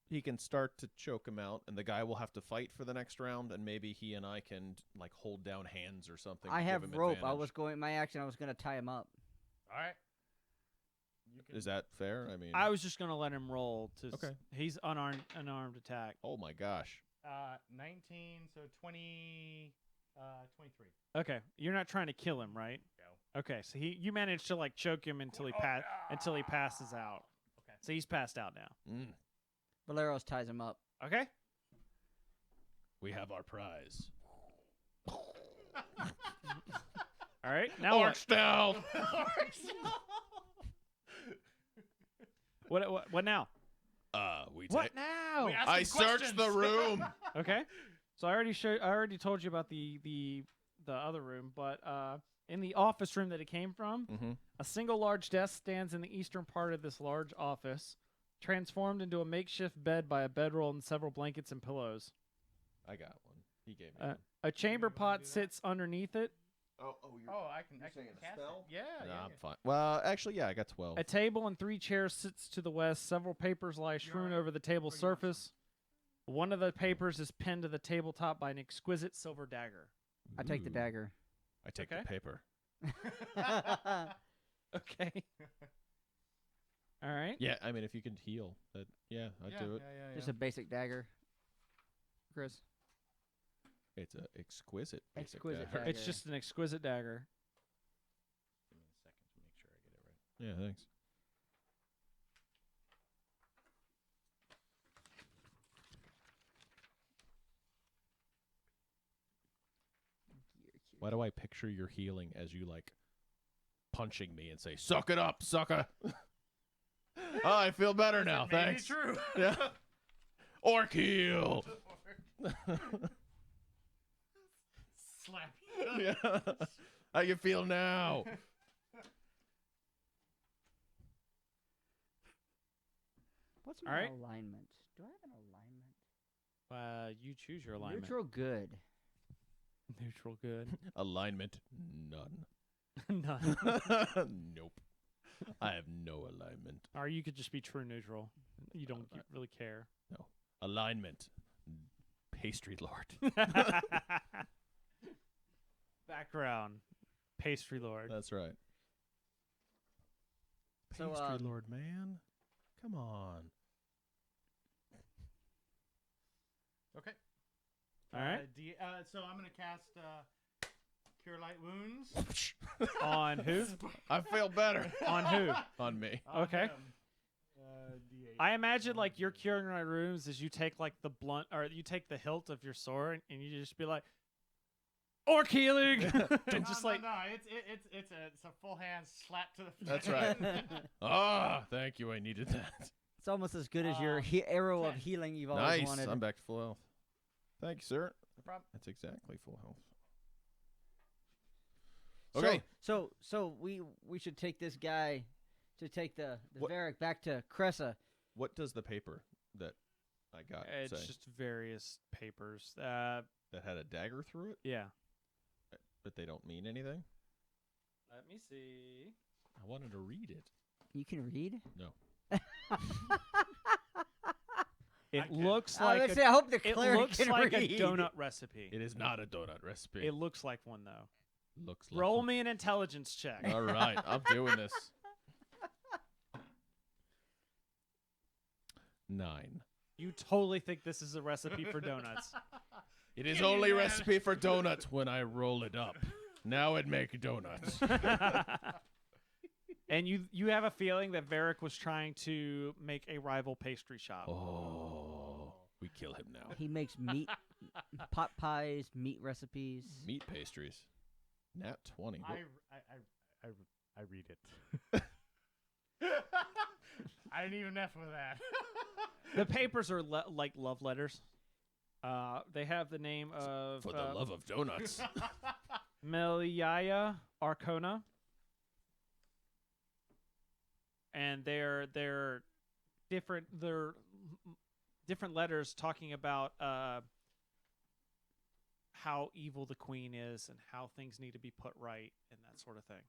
he can start to choke him out, and the guy will have to fight for the next round, and maybe he and I can like hold down hands or something. I to have give him rope. I advantage. was going. My action. I was gonna tie him up. All right. You can. Is that fair? I mean, I was just gonna let him roll to. Okay. He's unarmed attack. oh my gosh. 19. So 20. 23. Okay, you're not trying to kill him, right? Go. Okay, so you managed to like choke him until he passes out. Okay. So he's passed out now. Mm. Valeros ties him up. Okay. We have our prize. All right. Now Orc style. what now? We What take. now? We asked I him searched the questions. room. Okay. So I already told you about the other room, but in the office room that it came from, Mm-hmm. a single large desk stands in the eastern part of this large office. transformed into a makeshift bed by a bedroll and several blankets and pillows. I got one. He gave me one. A chamber You wanna pot do that? sits underneath it. Oh, Oh, I can saying a cast spell? it. Yeah, No, yeah. I'm fine. Well, actually, yeah, I got 12. A table and 3 chairs sits to the west. Several papers lie strewn right. over the table's Or you want some? surface. One of the papers is pinned to the tabletop by an exquisite silver dagger. I take the Ooh. dagger. I take Okay. the paper. Okay. All right. Yeah, I mean, if you can heal, that I'd do it. Yeah, Just a basic dagger. Chris. It's a exquisite. basic Exquisite dagger. It's Dagger. just an exquisite dagger. Give me a second to make sure I get it right. Yeah, thanks. Why do I picture your healing as you like punching me and say, "Suck it up, sucker"? Oh, I feel better now. Maybe Thanks. true. Yeah. Orc heal. Slap. Yeah. How you feel now? What's All my right. alignment? Do I have an alignment? You choose your alignment. Neutral good. Neutral good. Alignment, none. None. Nope. I have no alignment. Or you could just be true neutral. You don't really care. Alignment, pastry lord. Background. Pastry lord. That's right. So, Pastry lord, man. Come on. Okay. All right. So I'm gonna cast Cure Light Wounds. On who? I feel better. On who? On me. on Okay. him. D8. I imagine like you're curing my rooms as you take like the blunt or you take the hilt of your sword and you just be like, orc healing, and just like no, it's a full hand slap to the face. That's right. Ah, thank you. I needed that. It's almost as good as your arrow of 10. healing you've always Nice. wanted. I'm back to full health. Thank you, sir. No problem. That's exactly full health. So- Okay. So we should take this guy to take the What- Varric back to Cressa. What does the paper that I got it's say? just various papers. That had a dagger through it, Yeah. but they don't mean anything? Let me see. I wanted to read it. You can read. No. It looks I like would a, say I hope the it cleric looks can like read. a donut recipe. It is not a donut recipe. It looks like one though. looks like Roll one. me an intelligence check. All right, I'm doing this. 9. You totally think this is a recipe for donuts. It is only recipe for donuts when I roll it up. Now it make donuts. And you have a feeling that Varric was trying to make a rival pastry shop. Oh, we kill him now. He makes meat, pot pies, meat recipes. Meat pastries. Nat 20. What- I read it. I didn't even mess with that. The papers are like love letters. They have the name of For the love of donuts. Meliaya Arcona, and they're different. They're different letters talking about how evil the queen is and how things need to be put right and that sort of thing.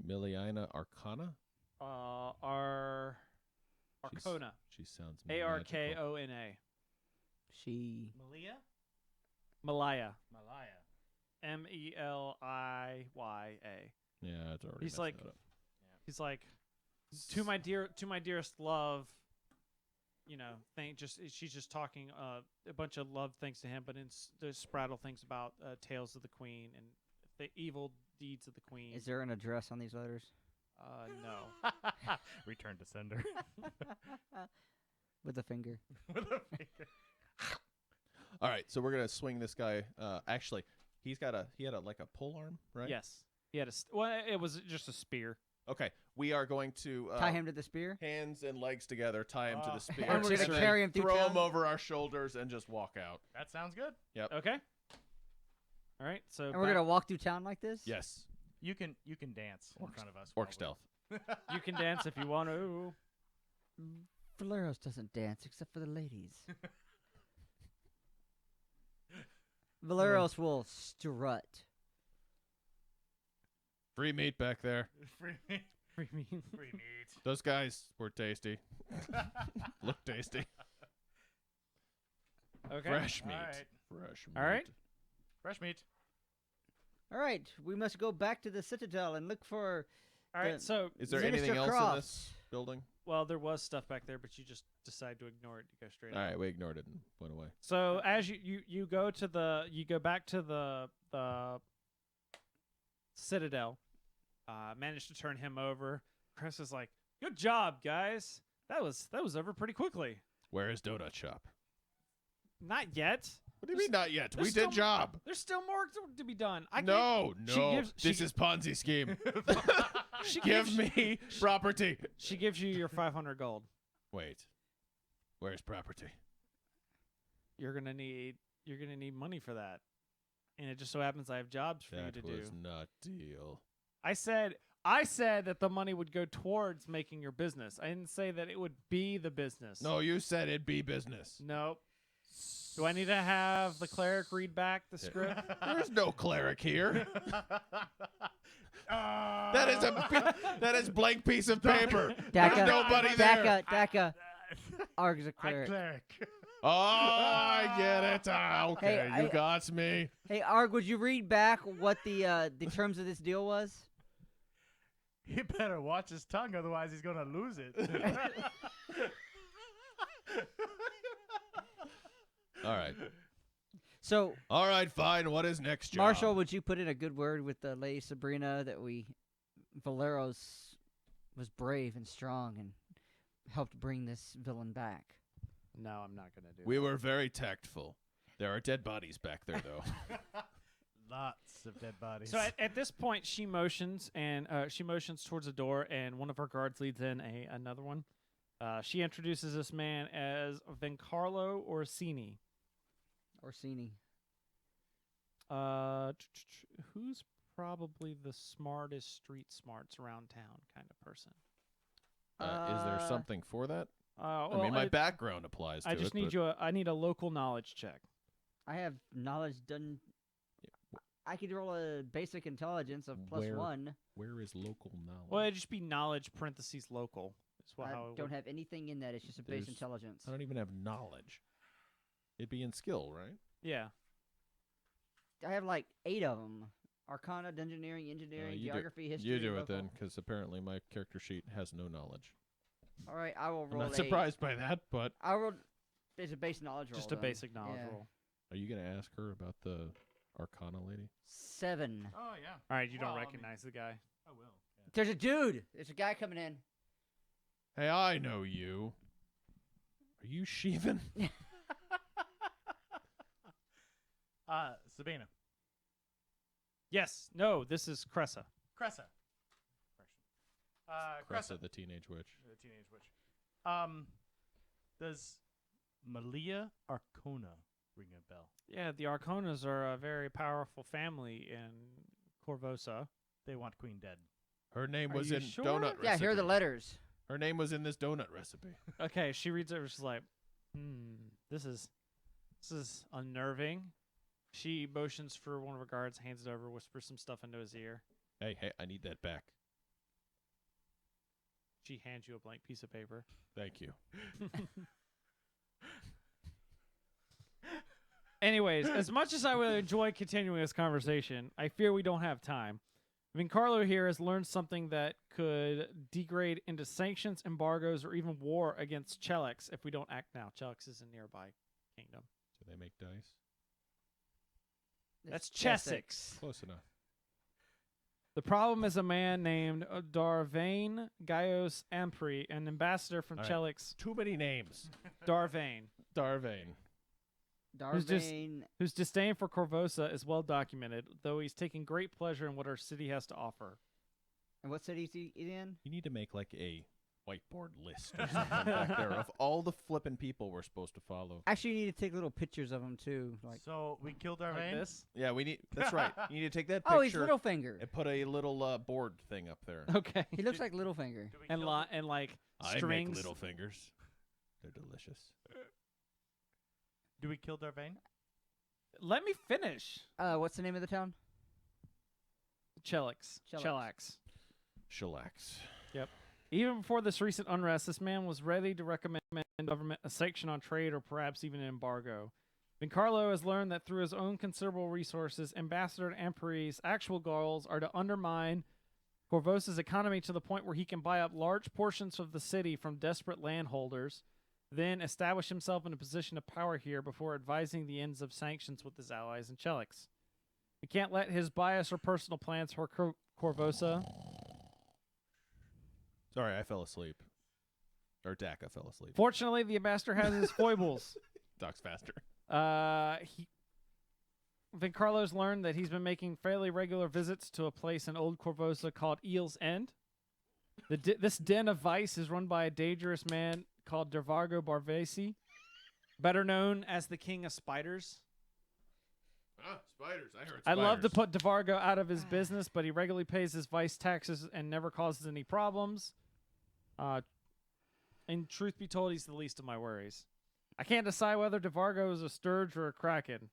Miliana Arcana? Arcona. She sounds Arkona. She. Malia? Malaya. Malaya. Meliya. Yeah, it's already He's messed like- that up. He's like, to my dearest love, you know, she's just talking a bunch of love things to him, but the spraddle things about tales of the queen and the evil deeds of the queen. Is there an address on these letters? No. Return to sender. With a finger. All right, so we're gonna swing this guy. Actually, he had a like a pole arm, right? Yes. He had well, it was just a spear. Okay, we are going to Tie him to the spear. hands and legs together, tie him to the spear, And we're gonna then carry him through throw town? him over our shoulders, and just walk out. That sounds good. Okay. All right. So And we're gonna walk through town like this. Yes, You can dance in front of us. orc while stealth. you can dance if you want to. Valeros doesn't dance except for the ladies. Valeros will strut. Free meat back there. Free meat. Free meat. Free meat. Those guys were tasty. Look tasty. Okay. Fresh meat. All right. Fresh meat. All right. Fresh meat. All right, we must go back to the Citadel and look for. All right. So, Is there Minister anything else Croft. in this building? well, there was stuff back there, but you just decided to ignore it to go straight. All up. right, we ignored it and went away. So as you go to you go back to the Citadel, managed to turn him over. Chris is like, "Good job, guys. That was over pretty quickly." Where is Donut Shop? Not yet. What do you mean not yet? there's We still did job. There's still more to be done. No. she This is Ponzi scheme. she Give gives, me property. She gives you your 500 gold. Wait. Where's property? You're gonna need money for that, and it just so happens I have jobs for you That to was do. not deal. I said that the money would go towards making your business. I didn't say that it would be the business. No, you said it'd be business. Nope. Do I need to have the cleric read back the script? There's no cleric here. That is blank piece of paper. Daka, There's nobody there. Daka. Arg's a cleric. Cleric. Oh, I get it. Okay, Hey, you got me. Hey, Arg, would you read back what the terms of this deal was? He better watch his tongue, otherwise he's gonna lose it. All right. So, All right, fine. What is next, job? Marshall, would you put in a good word with Lady Sabrina that Valeros was brave and strong and helped bring this villain back? No, I'm not gonna do. We were very tactful. There are dead bodies back there, though. Lots of dead bodies. So at this point, she motions towards the door, and one of her guards leads in another one. She introduces this man as Vincarlo Orsini. Orsini. Who's probably the smartest street smarts around town kind of person. Is there something for that? Well, I mean, my background applies to I it. just need I need a local knowledge check. I have knowledge done. I could roll a basic intelligence of Where? +1. Where is local knowledge? Well, it'd just be knowledge parentheses local. That's I how it don't would- have anything in that. It's just a base There's- intelligence. I don't even have knowledge. It'd be in skill, right? Yeah. I have like 8 of them. Arcana, engineering, you do- geography, history. You do it local. then, because apparently my character sheet has no knowledge. All right, I will I'm roll not surprised by that, but I roll. It's a base knowledge roll. Just a then. basic knowledge Yeah. roll. are you going to ask her about the Arcana lady? 7. Oh yeah. All right, you Well, don't I mean- recognize the guy. I will. Yeah. There's a dude. There's a guy coming in. Hey, I know you. Are you Sheevan? Sabina. Yes. No, this is Cressa. Cressa. Cressa, the teenage witch. The teenage witch. Does Malia Arcona ring a bell? Yeah, the Arconas are a very powerful family in Corvosa. They want Queen dead. Her name Are was you in sure? donut recipe. Yeah, here are the letters. Her name was in this donut recipe. Okay, she reads it. She's like, this is unnerving." She motions for one of her guards, hands it over, whispers some stuff into his ear. Hey, I need that back. She hands you a blank piece of paper. Thank you. Anyways, as much as I would enjoy continuing this conversation, I fear we don't have time. Vincarlo here has learned something that could degrade into sanctions, embargoes, or even war against Chelix if we don't act now. Chelix is a nearby kingdom. Do they make dice? That's It's Chessex. Close enough. The problem is a man named Darvain Gaios Ampri, an ambassador from All right. Chelix. Too many names. Darvain, Darvain. Who's just- Darvain. whose disdain for Corvosa is well documented, though he's taking great pleasure in what our city has to offer. And what city is he in? You need to make like a whiteboard list or something back there of all the flippin' people we're supposed to follow. Actually, you need to take little pictures of him too. Like, So we killed our Like vein. this? Yeah, we need. That's right. You need to take that picture oh, he's Littlefinger. and put a little board thing up there. Okay. He looks like Littlefinger. Do we And kill and like I strings. make little fingers. They're delicious. Do we kill Darvain? Let me finish. What's the name of the town? Chellax. Chellax. Chellax. Shellax. Even before this recent unrest, this man was ready to recommend government a sanction on trade or perhaps even an embargo. Vincarlo has learned that through his own considerable resources, Ambassador Ampri's actual goals are to undermine Corvosa's economy to the point where he can buy up large portions of the city from desperate landholders, then establish himself in a position of power here before advising the ends of sanctions with his allies in Chellax. We can't let his bias or personal plans for Corvosa. Sorry, I fell asleep. Or Daka fell asleep. Fortunately, the ambassador has his foibles. Talks faster. Vincarlo's learned that he's been making fairly regular visits to a place in Old Corvosa called Eel's End. This den of vice is run by a dangerous man called Dervargo Barvesi, better known as the King of Spiders. Ah, spiders. I heard spiders. I love to put Dervargo out of his business, but he regularly pays his vice taxes and never causes any problems. And truth be told, he's the least of my worries. I can't decide whether Dervargo is a sturge or a kraken.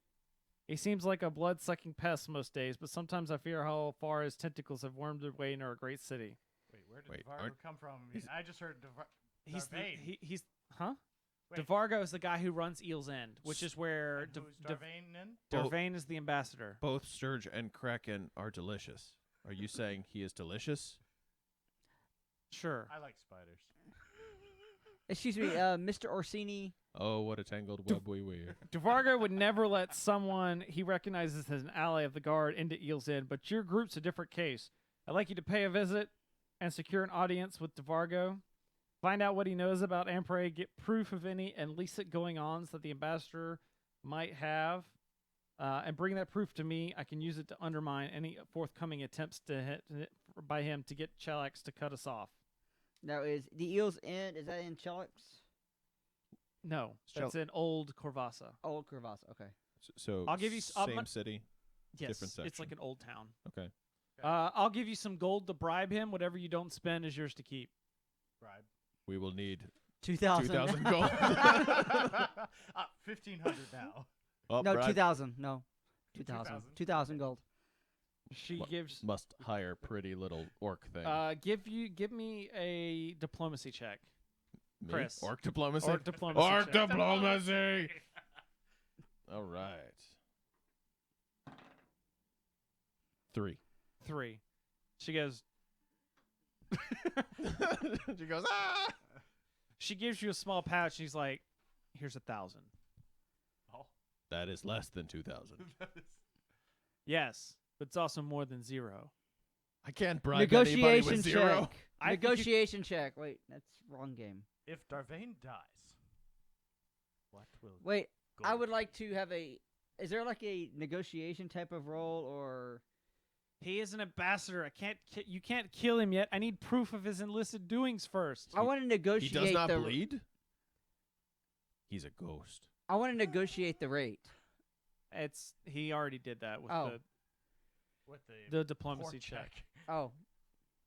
He seems like a blood-sucking pest most days, but sometimes I fear how far his tentacles have wormed their way into our great city. Wait, where did Wait, Devargo aren't- come from? I just heard He's Darvain. he's huh? Wait. Devargo is the guy who runs Eel's End, which is where And who's Darvain in? Darvain is the ambassador. Both Sturge and Kraken are delicious. Are you saying he is delicious? Sure. I like spiders. Excuse me, Mr. Orsini. Oh, what a tangled web we weave. Devargo would never let someone he recognizes as an ally of the guard into Eel's End, but your group's a different case. I'd like you to pay a visit and secure an audience with Devargo. Find out what he knows about Ampere, get proof of any illicit going-ons that the ambassador might have, and bring that proof to me. I can use it to undermine any forthcoming attempts by him to get Chellax to cut us off. Now, is the Eel's End, is that in Chellax? No, that's in Old Corvosa. Old Corvosa, okay. So I'll give you same city. Yes, Different it's like section. an old town. Okay. I'll give you some gold to bribe him. Whatever you don't spend is yours to keep. Bribe. We will need 2,000. 2,000 gold. 1,500 now. Oh, No, Brad 2,000. No. 2,000. 2,000. 2,000 gold. She Mu- gives. must hire pretty little orc thing. Give me a diplomacy check. Me? Chris. Orc diplomacy. Orc diplomacy. Orc check. diplomacy. All right. 3. 3. She goes. She goes, ah! She gives you a small pouch. She's like, "Here's 1,000." Oh. That is less than 2,000. Yes, but it's also more than 0. I can't bribe anybody Negotiation with 0. check. I think you- Negotiation check. Wait, that's wrong game. If Darvain dies, what will Wait, I gold would like to have a... Is there like a negotiation type of role or... He is an ambassador. You can't kill him yet. I need proof of his enlisted doings first. I want to He negotiate does not the... bleed? He's a ghost. I want to negotiate the rate. He already did that with Oh. with the diplomacy pork check. Oh,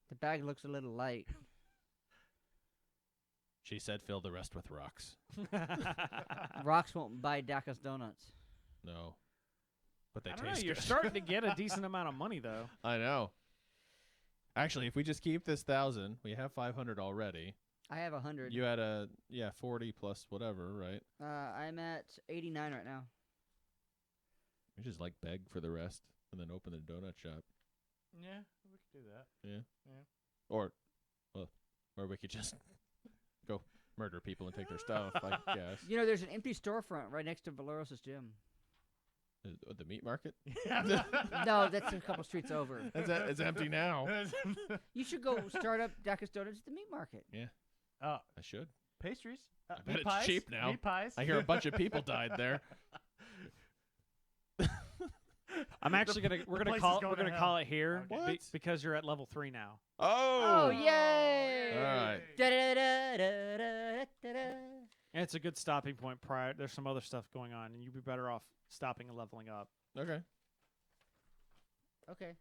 the bag looks a little light. She said fill the rest with rocks. Rocks won't buy Daka's donuts. No. But they I don't know. taste You're good. starting to get a decent amount of money, though. I know. Actually, if we just keep this 1,000, we have 500 already. I have 100. You had 40 plus whatever, right? I'm at 89 right now. We just like beg for the rest and then open the donut shop. Yeah, we could do that. Yeah. Yeah. Or we could just go murder people and take their stuff, I guess. You know, there's an empty storefront right next to Valeros' gym. The meat market? No, that's a couple streets over. It's empty now. You should go start up Daka's Donuts at the meat market. I should. Pastries. I meat bet it's pies, cheap now. Meat pies. I hear a bunch of people died there. I'm actually we're place gonna is going to call hell. it here Okay. What? because you're at level 3 now. Oh, Oh! yay! All right. Da-da-da-da-da-da-da. And it's a good stopping point. There's some other stuff going on, and you'd be better off stopping and leveling up. Okay. Okay.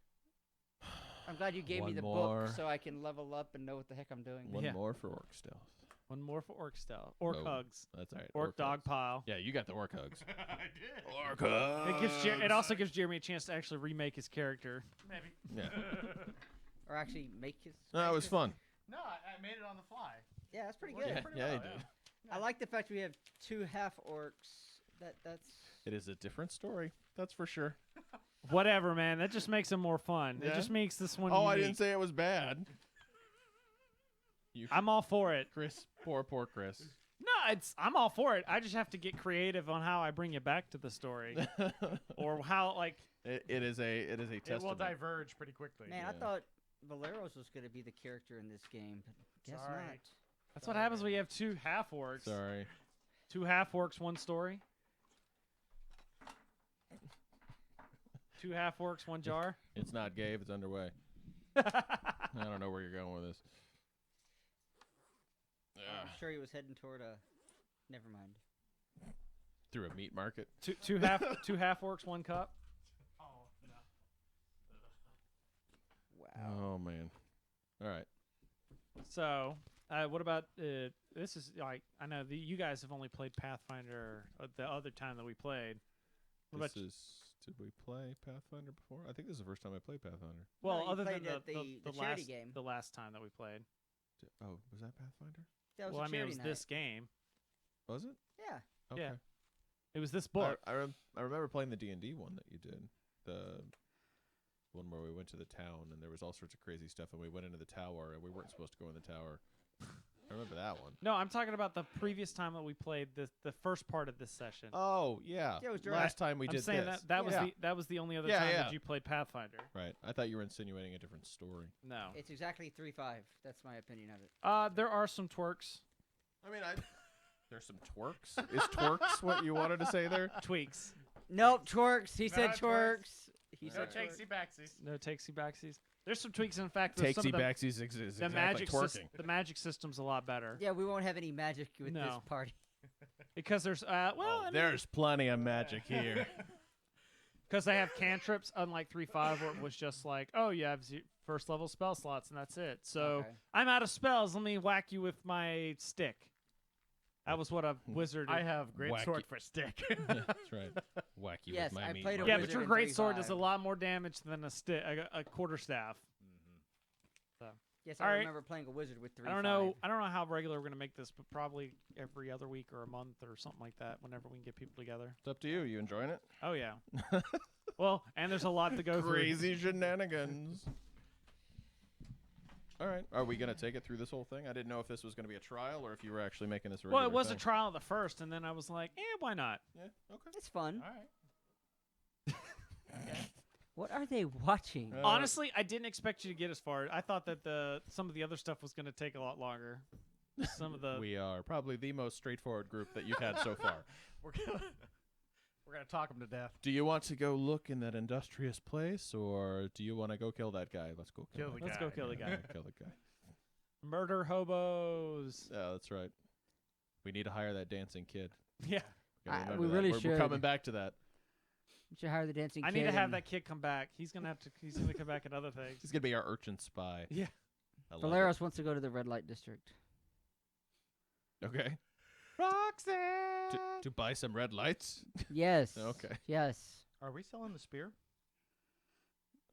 I'm glad you gave me One the more. book so I can level up and know what the heck I'm doing. One Yeah. more for orc stealth. One more for orc style. Orc Oh. hugs. That's all right. Orc dog hugs. pile. Yeah, you got the orc hugs. I did. Orc hugs. It also gives Jeremy a chance to actually remake his character. Maybe. Yeah. Or actually make his. No, it was fun. No, I made it on the fly. Yeah, that's pretty Worked good. pretty Yeah, well, you did. I like the fact we have 2 half orcs. That's. It is a different story. That's for sure. Whatever, man. That just makes it more fun. It Yeah? just makes this one. Oh, I unique. didn't say it was bad. You, I'm all for it. Chris. Poor Chris. No, I'm all for it. I just have to get creative on how I bring it back to the story, or how like It is a It will testament. diverge pretty quickly. Man, I Yeah. thought Valeros was going to be the character in this game, but guess Sorry. not. that's what happens when you have 2 half orcs. Sorry. 2 half orcs, 1 story. 2 half orcs, 1 jar. It's not gay if it's underway. I don't know where you're going with this. I'm sure he was heading toward a. Never mind. Through a meat market. Two half orcs, 1 cup. Oh, no. Wow. Oh man. All right. So, what about this? Is like I know you guys have only played Pathfinder the other time that we played. What about Did we play Pathfinder before? I think this is the first time I played Pathfinder. well, you other than played at the charity last game. the last time that we played. Oh, was that Pathfinder? That was Well, a I mean, it charity was night. this game. Was it? Yeah. Okay. Yeah. It was this book. I remember playing the D&D one that you did. The one where we went to the town and there was all sorts of crazy stuff and we went into the tower and we weren't supposed to go in the tower. I remember that one. No, I'm talking about the previous time that we played the first part of this session. Oh, yeah. Yeah, it was during- Last time we I'm did saying this. that was Yeah. that was the only other Yeah, time yeah. that you played Pathfinder. Right. I thought you were insinuating a different story. No. It's exactly 3-5. That's my opinion of it. There are some twerks, I mean, there's some twerks. Is twerks what you wanted to say there? tweaks. Nope, twerks. He No, said twerks. twerks. He No said takesy twerks. backsies. No takesy backsies. There's some tweaks. In fact, there's some Takesy of the, backsies is the exactly magic twerking. the magic system's a lot better Yeah, we won't have any magic with this No. party. because there's I mean, There's plenty of magic here. because they have cantrips, unlike 3.5, where it was just like, oh, you have first level spell slots and that's it. So Okay. I'm out of spells. Let me whack you with my stick. That was what a wizard. I have great Wacky. sword for stick. Yeah, that's right. Whack you Yes, with my I meat. played a market. yeah, but wizard your in great sword does a 3.5. lot more damage than a quarterstaff. Yes, All I right. remember playing a wizard with 3-5. I don't know how regular we're gonna make this, but probably every other week or a month or something like that. Whenever we can get people together. It's up to you. You enjoying it? Oh yeah. Well, and there's a lot to go through. Crazy shenanigans. All right. Are we going to take it through this whole thing? I didn't know if this was going to be a trial or if you were actually making this a regular Well, it was thing. a trial at the first, and then I was like, why not? Yeah, okay. It's fun. All right. What are they watching? Honestly, I didn't expect you to get as far. I thought that some of the other stuff was going to take a lot longer. Some of the We are probably the most straightforward group that you've had so far. We're gonna talk him to death. Do you want to go look in that industrious place or do you want to go kill that guy? Let's go kill, Kill that the Let's guy. go kill the guy. guy. Kill the guy. Murder hobos. Yeah, that's right. We need to hire that dancing kid. Yeah, Gotta remember we that. really We're should. coming back to that. You should hire the dancing I kid. need to have and that kid come back. He's gonna come back at other things. He's going to be our urchin spy. Yeah. I love Valeros wants to go to the red light district. it. Okay. Roxanne. To buy some red lights? Yes. Okay. Yes. Are we selling the spear?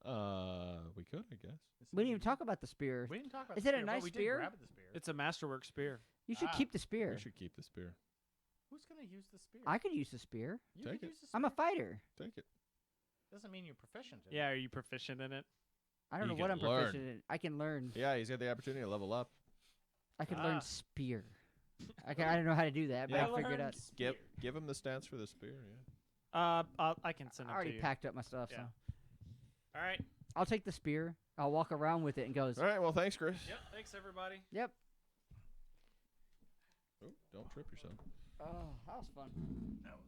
We could, I guess. We didn't even talk about the spear. We didn't talk about. Is the it a spear, but nice we did spear? grab the spear. It's a masterwork spear. You should Ah, keep the spear. We should keep the spear. Who's gonna use the spear? I could use the spear. You Take could it. use the spear. I'm a fighter. Take it. Doesn't mean you're proficient. In Yeah, are you proficient in it? I don't You know what can I'm learn. proficient in. I can learn. Yeah, he's got the opportunity to level up. I can Ah. learn spear. I don't know how to do that, but Yeah. I'll figure it out. Give him the stats for the spear, yeah. I can send I them already to you. packed up my stuff, Yeah. so All right. I'll take the spear. I'll walk around with it and goes. All right, well, thanks, Chris. Yep. Thanks, everybody. Yep. Oh, don't trip yourself. Oh, that was fun. That was